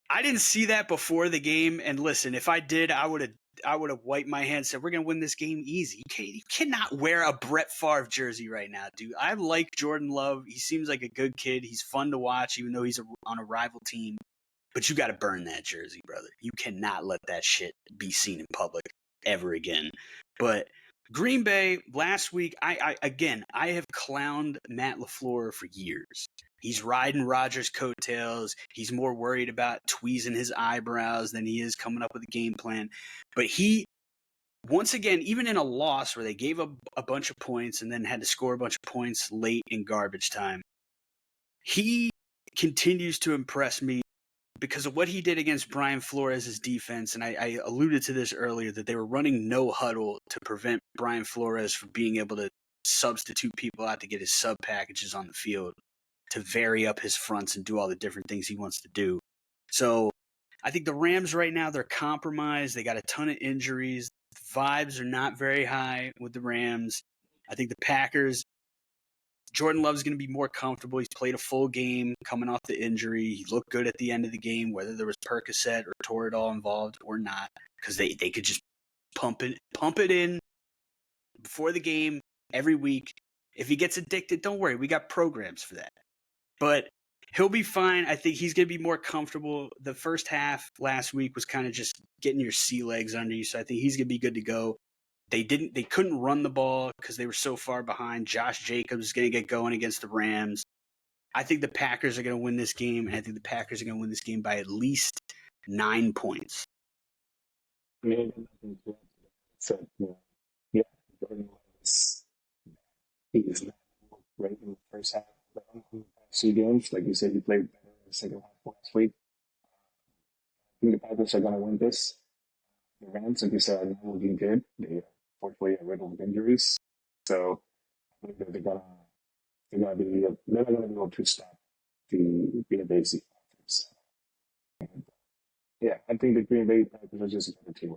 I didn't see that before the game, and listen, if I did, I would have wiped my hands and said, we're going to win this game easy. You cannot wear a Brett Favre jersey right now, dude. I like Jordan Love. He seems like a good kid. He's fun to watch, even though he's on a rival team. But you got to burn that jersey, brother. You cannot let that shit be seen in public ever again. But Green Bay, last week, I have clowned Matt LaFleur for years. He's riding Rodgers' coattails. He's more worried about tweezing his eyebrows than he is coming up with a game plan. But he, once again, even in a loss where they gave up a bunch of points and then had to score a bunch of points late in garbage time, he continues to impress me because of what he did against Brian Flores' defense. And I alluded to this earlier, that they were running no huddle to prevent Brian Flores from being able to substitute people out to get his sub packages on the field, to vary up his fronts and do all the different things he wants to do. So I think the Rams right now, they're compromised. They got a ton of injuries. The vibes are not very high with the Rams. I think the Packers, Jordan Love's going to be more comfortable. He's played a full game coming off the injury. He looked good at the end of the game, whether there was Percocet or Toradol involved or not, because they could just pump it in before the game every week. If he gets addicted, don't worry. We got programs for that. But he'll be fine. I think he's going to be more comfortable. The first half last week was kind of just getting your sea legs under you, so I think he's going to be good to go. They couldn't run the ball because they were so far behind. Josh Jacobs is going to get going against the Rams. I think the Packers are going to win this game, and I think the Packers are going to win this game by at least 9 points. I mean, so yeah, Jordan Love he is not great in the first half. But in the past few games, like you said, he played better in the second half last week. I think the Packers are going to win this. The Rams, like you said, are not looking good. They unfortunately are riddled with injuries, so I think that they're gonna be they're not gonna be able to stop the Green Bay offense. And, yeah, I think the Green Bay Packers are just a better team.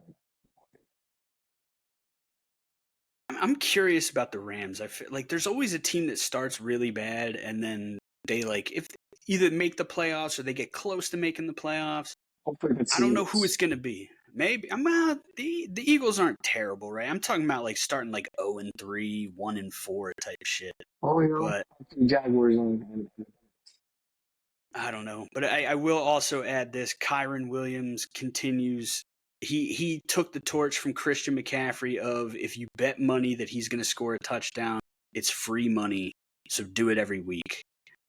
I'm curious about the Rams. I feel like there's always a team that starts really bad, and then they if either make the playoffs or they get close to making the playoffs. Hopefully, I don't know who it's going to be. Maybe the Eagles aren't terrible, right? I'm talking about like starting like 0-3, 1-4 type shit. Oh, But Jaguars and I don't know. But I will also add this. Kyron Williams continues. He took the torch from Christian McCaffrey of if you bet money that he's going to score a touchdown, it's free money. So do it every week.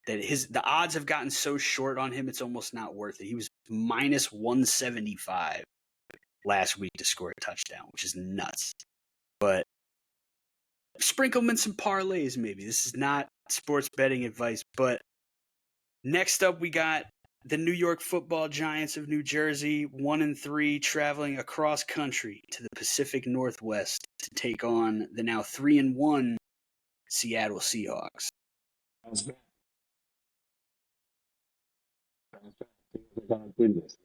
The odds have gotten so short on him, it's almost not worth it. He was minus 175 last week to score a touchdown, which is nuts. But sprinkle him in some parlays, maybe. This is not sports betting advice. But next up, we got the New York Football Giants of New Jersey, 1-3, traveling across country to the Pacific Northwest to take on the now 3-1 Seattle Seahawks. That's bad. They're gonna do this.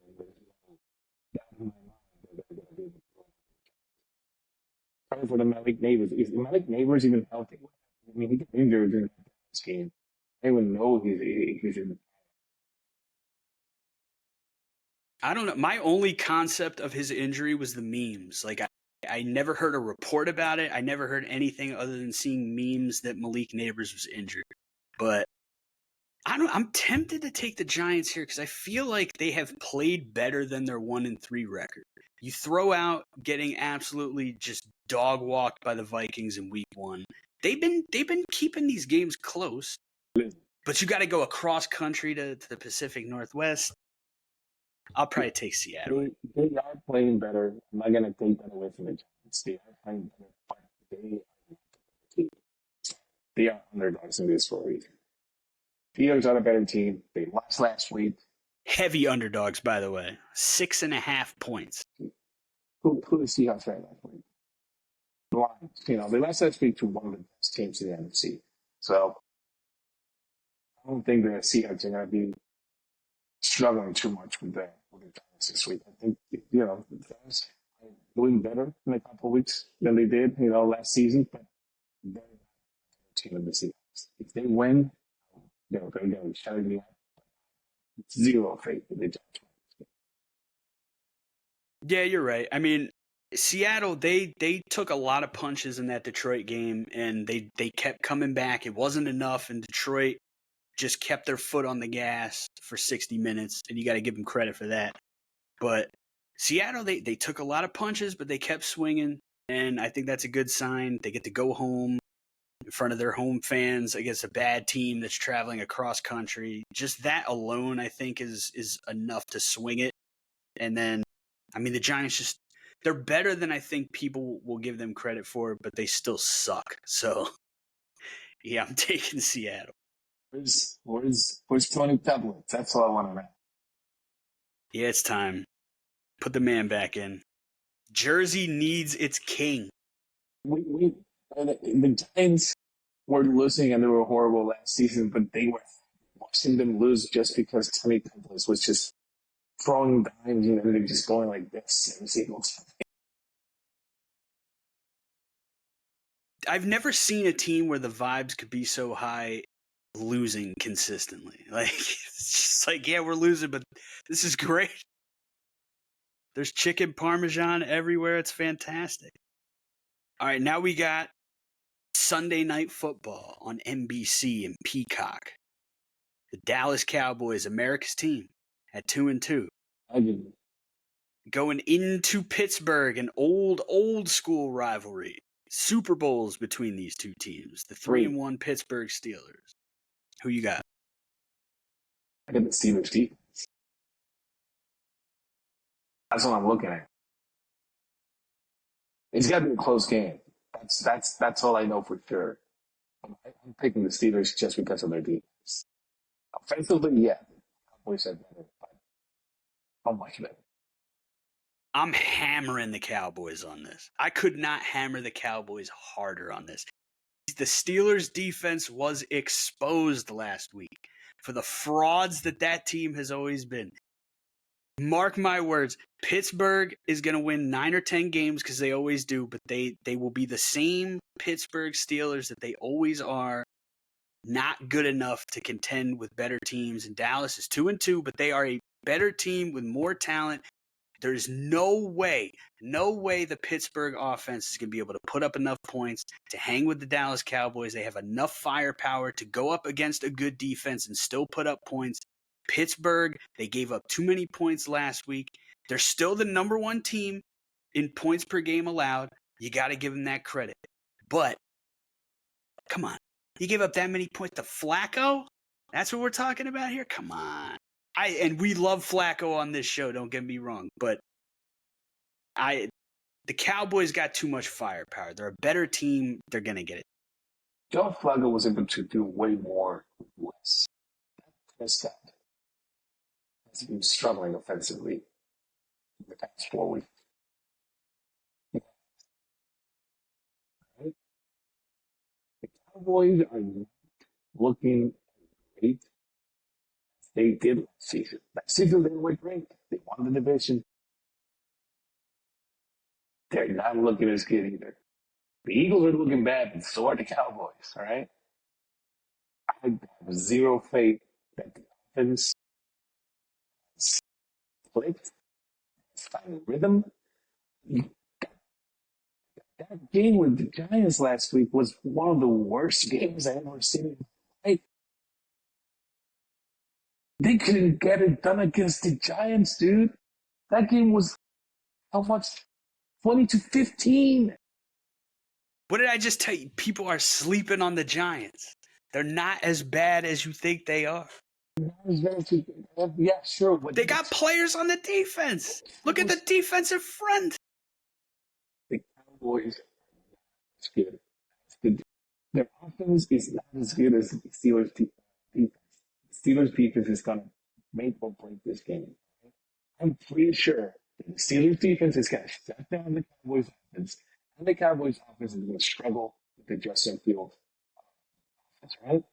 Probably for the Malik Neighbors. Is Malik Neighbors even healthy? I mean, he got injured during this game. I didn't even know he's in. I don't know. My only concept of his injury was the memes. Like, I never heard a report about it. I never heard anything other than seeing memes that Malik Neighbors was injured. But I'm tempted to take the Giants here because I feel like they have played better than their 1-3 record. You throw out getting absolutely just dog walked by the Vikings in week 1. They've been keeping these games close, but you got to go across country to the Pacific Northwest. I'll probably take Seattle. They are playing better. I'm not gonna take that away from the Giants. They are playing better, but they are underdogs in this for a reason. Steelers are a better team. They lost last week. Heavy underdogs, by the way. 6.5 points. Who the Seahawks right last week? The Lions. They lost last week to one of the best teams in the NFC. So I don't think the Seahawks are going to be struggling too much with the Giants this week. I think the Giants are doing better in a couple of weeks than they did last season, but they're not a team in the Seahawks. If they win, they're going to be shutting me up. Zero faith in the Giants. Yeah, you're right. I mean, Seattle, they took a lot of punches in that Detroit game, and they kept coming back. It wasn't enough, and Detroit just kept their foot on the gas for 60 minutes, and you got to give them credit for that. But Seattle, they took a lot of punches, but they kept swinging, and I think that's a good sign. They get to go home in front of their home fans against a bad team that's traveling across country. Just that alone, I think, is enough to swing it. And then, I mean, the Giants they're better than I think people will give them credit for, but they still suck. So, yeah, I'm taking Seattle. Where's Tony Peblett? That's all I want to know. Yeah, it's time. Put the man back in. Jersey needs its king. The Giants were losing and they were horrible last season, but they were watching them lose just because Tony Peblett was just throwing dimes, they're just going like this every single time. I've never seen a team where the vibes could be so high losing consistently. Like, it's just like, yeah, we're losing, but this is great. There's chicken parmesan everywhere. It's fantastic. All right, now we got Sunday Night Football on NBC and Peacock. The Dallas Cowboys, America's team, at 2-2. Going into Pittsburgh, an old school rivalry. Super Bowls between these two teams. The 3-1 Pittsburgh Steelers. Who you got? I got the Steelers defense. That's what I'm looking at. It's got to be a close game. That's all I know for sure. I'm picking the Steelers just because of their defense. Offensively, yeah, the Cowboys are better, but how much better? I'm hammering the Cowboys on this. I could not hammer the Cowboys harder on this. The Steelers' defense was exposed last week for the frauds that team has always been. Mark my words, Pittsburgh is going to win 9 or 10 games because they always do, but they will be the same Pittsburgh Steelers that they always are, not good enough to contend with better teams. And Dallas is 2-2, but they are a better team with more talent. There's no way the Pittsburgh offense is going to be able to put up enough points to hang with the Dallas Cowboys. They have enough firepower to go up against a good defense and still put up points. Pittsburgh, they gave up too many points last week. They're still the number one team in points per game allowed. You got to give them that credit. But, come on. You gave up that many points to Flacco? That's what we're talking about here? Come on. And we love Flacco on this show, don't get me wrong. But the Cowboys got too much firepower. They're a better team. They're going to get it. Joe Flacco was able to do way more with less. Prescott has been struggling offensively in the past 4 weeks. Right? The Cowboys are not looking great as they did last season. Last season, they were great. They won the division. They're not looking as good either. The Eagles are looking bad, and so are the Cowboys, all right? I have zero faith that the offense is clicked, it's finding rhythm. That game with the Giants last week was one of the worst games I ever seen. They couldn't get it done against the Giants, dude. That game was how much? 20-15. What did I just tell you? People are sleeping on the Giants. They're not as bad as you think they are. Yeah, sure. They got players on the defense. Look at the defensive front. The Cowboys are good. Their offense is not as good as the Steelers' defense. The Steelers' defense is going to make or break this game. I'm pretty sure that the Steelers' defense is going to shut down the Cowboys' offense, and the Cowboys' offense is going to struggle with the Justin Fields offense, right?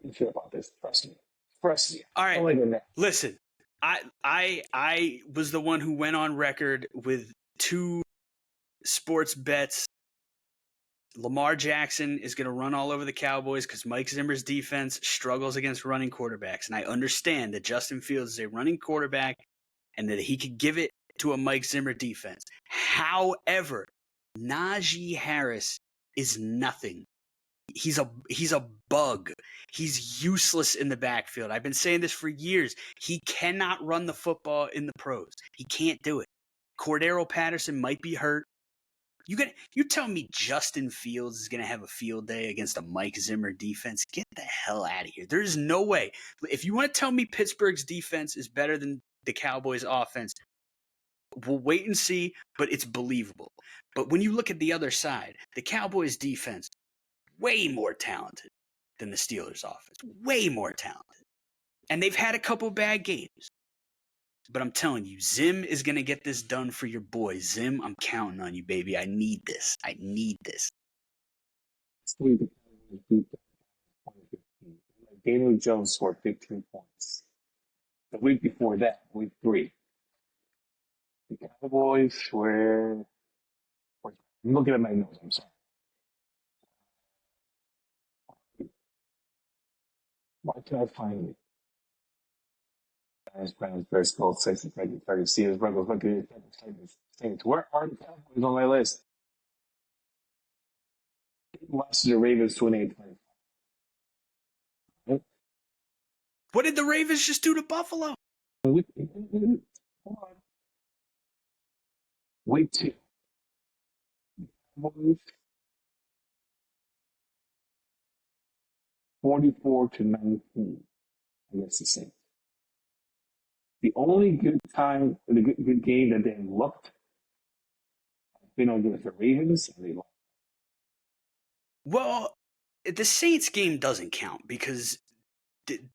I'm sure about this. Trust me. All right. Listen, I was the one who went on record with 2 sports bets. Lamar Jackson is going to run all over the Cowboys because Mike Zimmer's defense struggles against running quarterbacks. And I understand that Justin Fields is a running quarterback and that he could give it to a Mike Zimmer defense. However, Najee Harris is nothing. He's a bug. He's useless in the backfield. I've been saying this for years. He cannot run the football in the pros. He can't do it. Cordero Patterson might be hurt. You tell me Justin Fields is going to have a field day against a Mike Zimmer defense? Get the hell out of here. There's no way. If you want to tell me Pittsburgh's defense is better than the Cowboys' offense, we'll wait and see, but it's believable. But when you look at the other side, the Cowboys' defense, way more talented than the Steelers' offense. Way more talented. And they've had a couple bad games. But I'm telling you, Zim is going to get this done for your boy. Zim, I'm counting on you, baby. I need this. Daniel Jones scored 15 points. The week before that, week 3, the Cowboys were I'm looking at my notes, I'm sorry. Why can I find it? Browns, Bears, Colts, Texans, Vikings, Packers, Steelers, Broncos, Buccaneers, Saints. Where are the Cowboys on my list? Lost to the Ravens 28-20. What did the Ravens just do to Buffalo? Hold on. Week 2. Cowboys 44-19 against the Saints. The only good game that they looked against the Ravens, and they lost. Well, the Saints game doesn't count because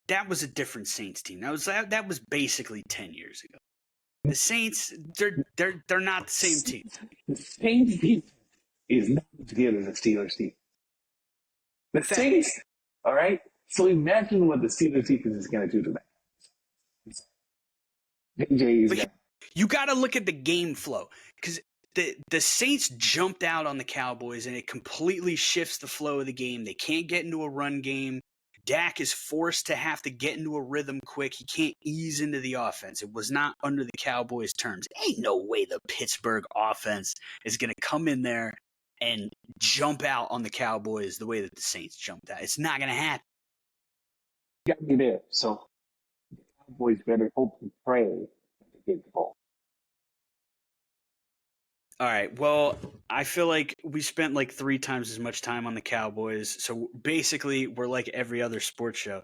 that was a different Saints team. That was basically 10 years ago. The Saints, they're not the same team. The Saints defense is not as good as the Steelers team. The Saints, all right? So imagine what the Steelers defense is going to do to that. You got to look at the game flow because the Saints jumped out on the Cowboys and it completely shifts the flow of the game. They can't get into a run game. Dak is forced to have to get into a rhythm quick. He can't ease into the offense. It was not under the Cowboys' terms. Ain't no way the Pittsburgh offense is going to come in there and jump out on the Cowboys the way that the Saints jumped out. It's not going to happen. You got me there. So the Cowboys better hope and pray that they get the ball. All right. Well, I feel like we spent like 3 times as much time on the Cowboys. So basically, we're like every other sports show.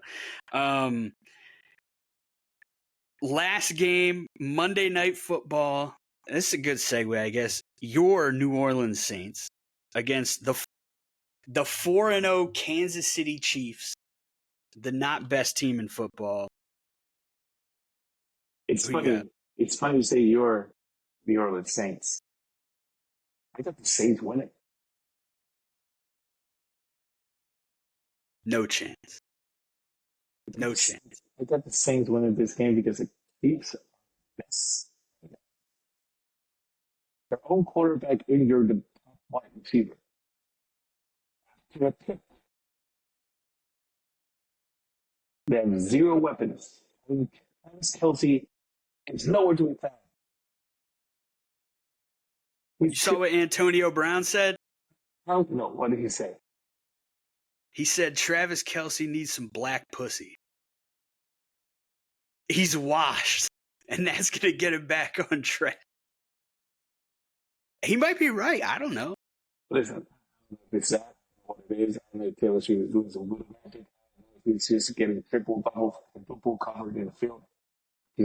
Last game, Monday Night Football. This is a good segue, I guess. Your New Orleans Saints against the 4-0 Kansas City Chiefs, the not best team in football. It's Who you funny. got? It's funny to say you're the Orleans Saints. I got the Saints winning. No chance. No chance. I got the Saints winning this game because the Chiefs are best. Their own quarterback injured the top wide receiver. They have 0 weapons. Travis Kelce is nowhere to be found. You saw what Antonio Brown said? No, what did he say? He said Travis Kelce needs some black pussy. He's washed, and that's going to get him back on track. He might be right. I don't know. Listen, it's that what it is. I know Taylor Swift is doing some good magic. He's just getting triple covered in the field. He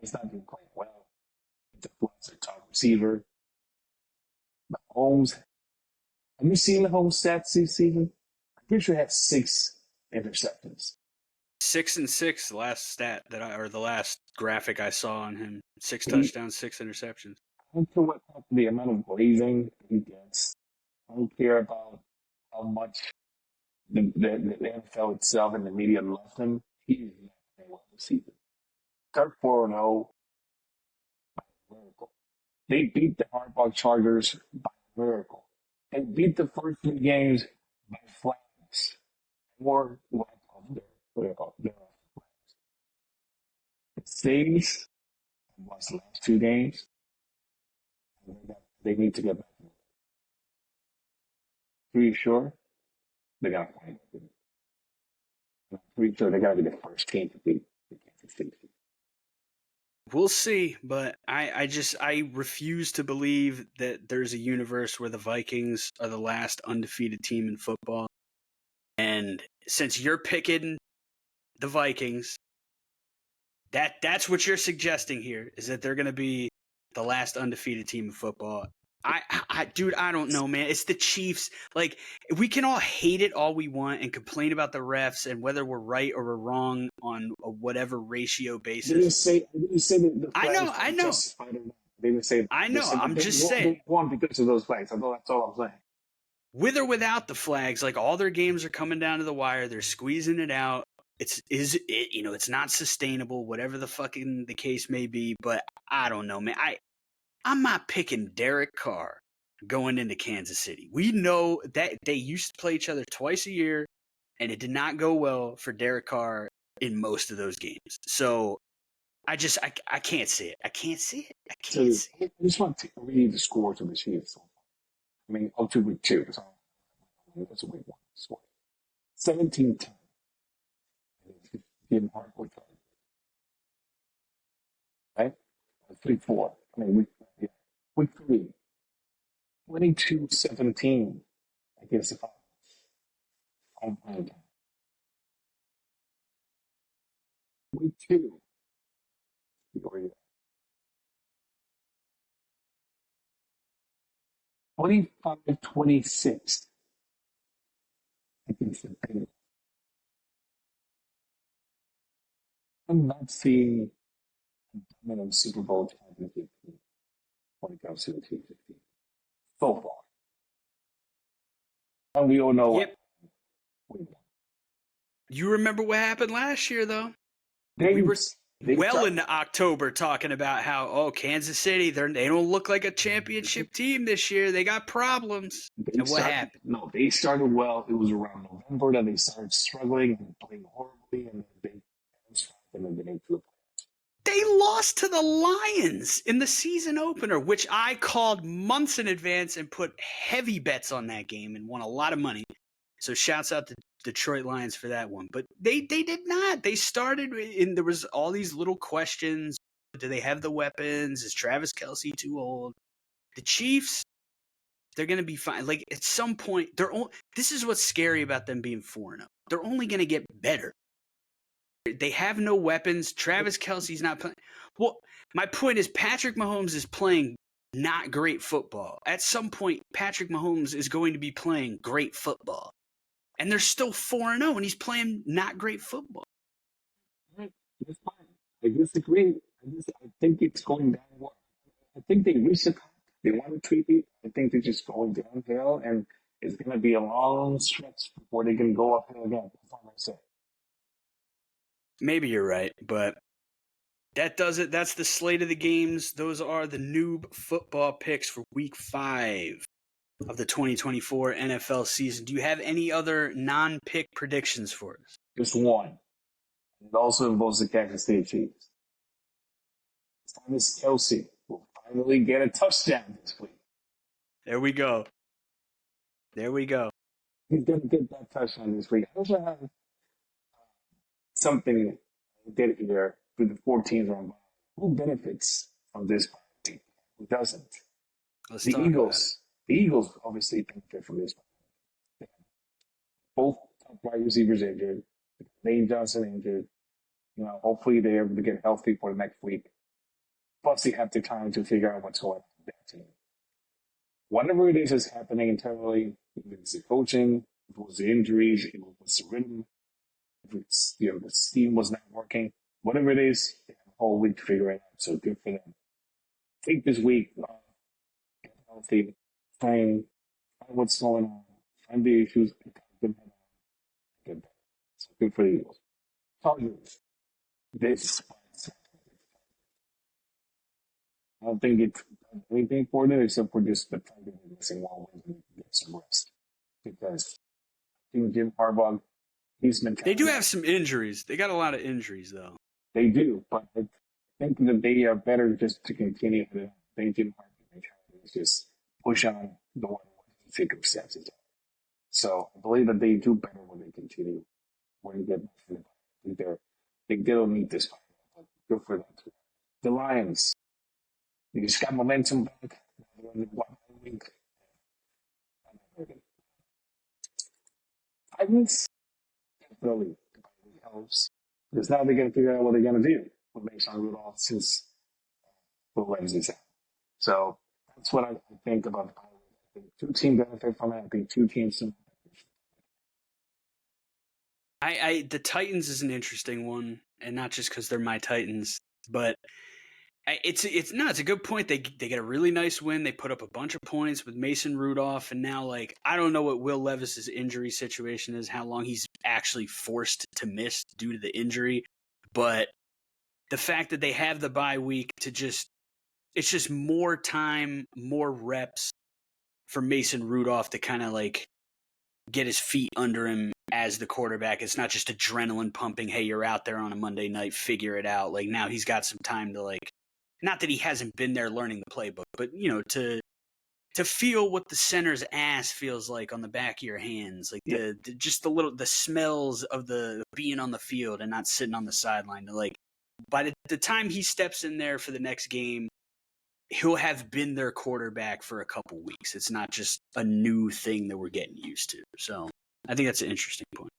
is not doing quite well. The a top receiver. Mahomes. Have you seen the home stats this season? I'm pretty sure he had 6 interceptions. 6 and 6, the last stat the last graphic I saw on him. 6 touchdowns, 6 interceptions. I don't care what the amount of glazing he gets. I don't care about how much the NFL itself and the media love him. He is not playing well this season. Start 4-0 by miracle. They beat the Hardball Chargers by miracle. They beat the first 3 games by flags. Or lack of their flags. The Saints lost the last 2 games. They need to get back. Pretty sure they got to find it. I'm pretty sure they got to be the first team to beat the Kansas City. We'll see, but I refuse to believe that there's a universe where the Vikings are the last undefeated team in football. And since you're picking the Vikings, that's what you're suggesting here, is that they're going to be the last undefeated team in football. Dude, I don't know, man. It's the Chiefs. Like, we can all hate it all we want and complain about the refs and whether we're right or we're wrong on a whatever ratio basis. I didn't say that the flags I know. justified or not. They didn't say. I know. I'm just saying. They won because of those flags. That's all I'm saying. With or without the flags, like, all their games are coming down to the wire. They're squeezing it out. It's not sustainable, whatever the case may be. But I don't know, man. I'm not picking Derek Carr going into Kansas City. We know that they used to play each other twice a year, and it did not go well for Derek Carr in most of those games. So I can't see it. I can't see it. I just want to read the score to the Chiefs. I mean, up to week 2. So that's a week 1 score. 17-10. Jim Hartwood. Right? 3-4. I mean, week 3. 22-17 against the Falcons. Week 2. 25-26 against the Bengals. I'm not seeing a dominant Super Bowl championship when it comes to the Chiefs. So far. And we all know Yep. You remember what happened last year, though? We were into October talking about how, Kansas City, they don't look like a championship team this year. They got problems. And what happened? No, they started well. It was around November that they started struggling and playing horribly, and then they made the playoffs. They lost to the Lions in the season opener, which I called months in advance and put heavy bets on that game and won a lot of money. So shouts out to Detroit Lions for that one. But they did not. They started and there was all these little questions. Do they have the weapons? Is Travis Kelce too old? The Chiefs, they're going to be fine. Like at some point, this is what's scary about them being 4-0. They're only going to get better. They have no weapons. Travis Kelce's not playing. Well, my point is Patrick Mahomes is playing not great football. At some point, Patrick Mahomes is going to be playing great football. And they're still 4-0, and he's playing not great football. Right. That's fine. I disagree. I think it's going down. I think they reached the top. They want to treat it. I think they're just going downhill, and it's going to be a long stretch before they can go uphill again. That's all I say. Maybe you're right, but that does it. That's the slate of the games. Those are the NOOB football picks for Week 5 of the 2024 NFL season. Do you have any other non-pick predictions for us? Just one. It also involves the Kansas City Chiefs. Travis Kelce will finally get a touchdown this week. There we go. He's going to get that touchdown this week. I also have something I did here with the 4 teams around. Who benefits from this party? Who doesn't? Let's The talk Eagles. The Eagles obviously benefit from this. Both top wide receivers injured. Lane Johnson injured. Hopefully they're able to get healthy for the next week. Plus, they have the time to figure out what's going on with that team. Whatever it is that's happening internally, if it's the coaching, if it was the injuries, if it was the rhythm, if it's the steam was not working, whatever it is, they have a whole week to figure it out. So good for them. Take this week, get healthy, find what's going on, find the issues, get better. So good for the Eagles. Chargers. This I don't think it's done anything for them except for just the fact that they're missing one win and get some rest. Because I think Jim Harbaugh, he's mentality. They do have some injuries. They got a lot of injuries, though. They do, but I think that they are better just to continue to think Jim Harbaugh mentality is just push on the one circumstances. So I believe that they do better when they continue, when they get back to the I think they don't need this fight. But good for them too. The Lions. You just got momentum back. Titans definitely helps because now they're going to figure out what they're going to do with Mason Rudolph since the Wednesday's out. So that's what I think about the Pirates. I think 2 teams benefit from it. I think 2 teams. The Titans is an interesting one, and not just because they're my Titans, but it's a good point. They get a really nice win. They put up a bunch of points with Mason Rudolph, and now I don't know what Will Levis's injury situation is, how long he's actually forced to miss due to the injury, but the fact that they have the bye week to it's just more time, more reps for Mason Rudolph to kind of get his feet under him as the quarterback. It's not just adrenaline pumping. Hey, you're out there on a Monday night, figure it out. Now he's got some time to not that he hasn't been there learning the playbook, but to feel what the center's ass feels like on the back of your hands, the smells of the being on the field and not sitting on the sideline. By the time he steps in there for the next game, he'll have been their quarterback for a couple weeks. It's not just a new thing that we're getting used to. So I think that's an interesting point.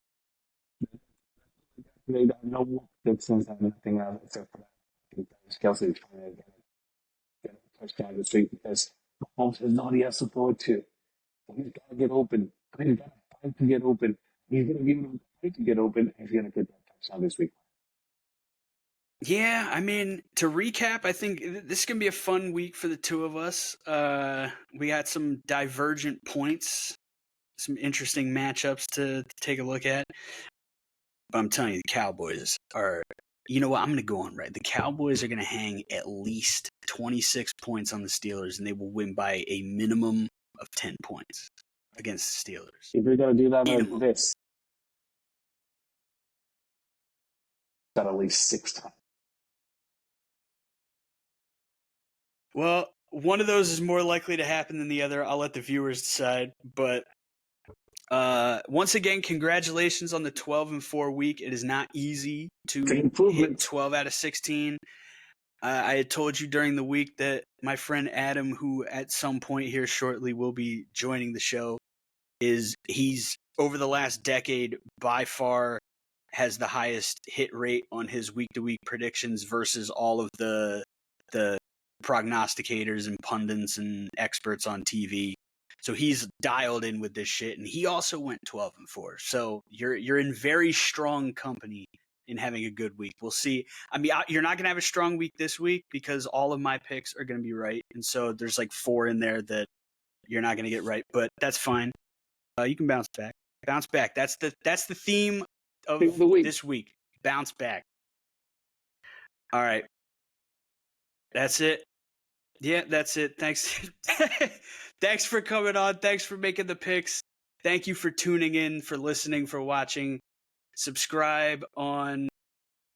They don't know that since anything else except for that. I think Kelsey is trying to get a touchdown this week because Mahomes has nobody else to throw it to. So he's got to get open. He's got to fight to get open. He's going to give him a fight to get open, and he's going to get that touchdown this week. Yeah, I mean, to recap, I think this is going to be a fun week for the two of us. We got some divergent points, some interesting matchups to take a look at. But I'm telling you, the Cowboys are, you know what, I'm going to go on right. The Cowboys are going to hang at least 26 points on the Steelers, and they will win by a minimum of 10 points against the Steelers. If you're going to do that like this, got at least 6 times. Well, one of those is more likely to happen than the other. I'll let the viewers decide. But Once again, congratulations on the 12-4 week. It is not easy It's an to hit improvement. 12 out of 16. I had told you during the week that my friend Adam, who at some point here shortly will be joining the show, he's over the last decade by far has the highest hit rate on his week-to-week predictions versus all of the prognosticators and pundits and experts on TV. So he's dialed in with this shit, and he also went 12-4. So you're in very strong company in having a good week. We'll see. I mean, you're not going to have a strong week this week because all of my picks are going to be right, and so there's like 4 in there that you're not going to get right, but that's fine. You can bounce back. Bounce back. That's the theme of The week. this week. Bounce back. All right. That's it. Yeah, that's it. Thanks. Thanks for coming on. Thanks for making the picks. Thank you for tuning in, for listening, for watching. Subscribe on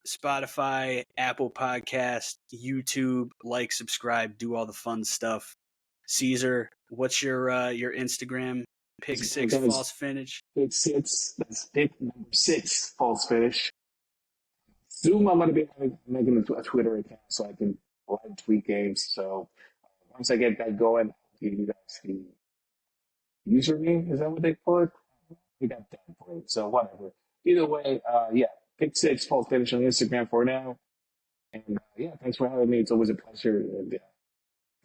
Spotify, Apple Podcast, YouTube. Like, subscribe, do all the fun stuff. Cesar, what's your Instagram? Pick 6 false finish. Pick 6. That's pick number 6 false finish. Soon I'm going to be making a Twitter account so I can live tweet games. So once I get that going, I'll give you guys the username. Is that what they call it? We got that for it. So whatever. Either way, yeah, pick 6 false finish on Instagram for now. And yeah, thanks for having me. It's always a pleasure. And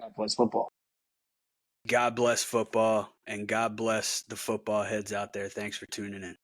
God bless football. God bless football, and God bless the football heads out there. Thanks for tuning in.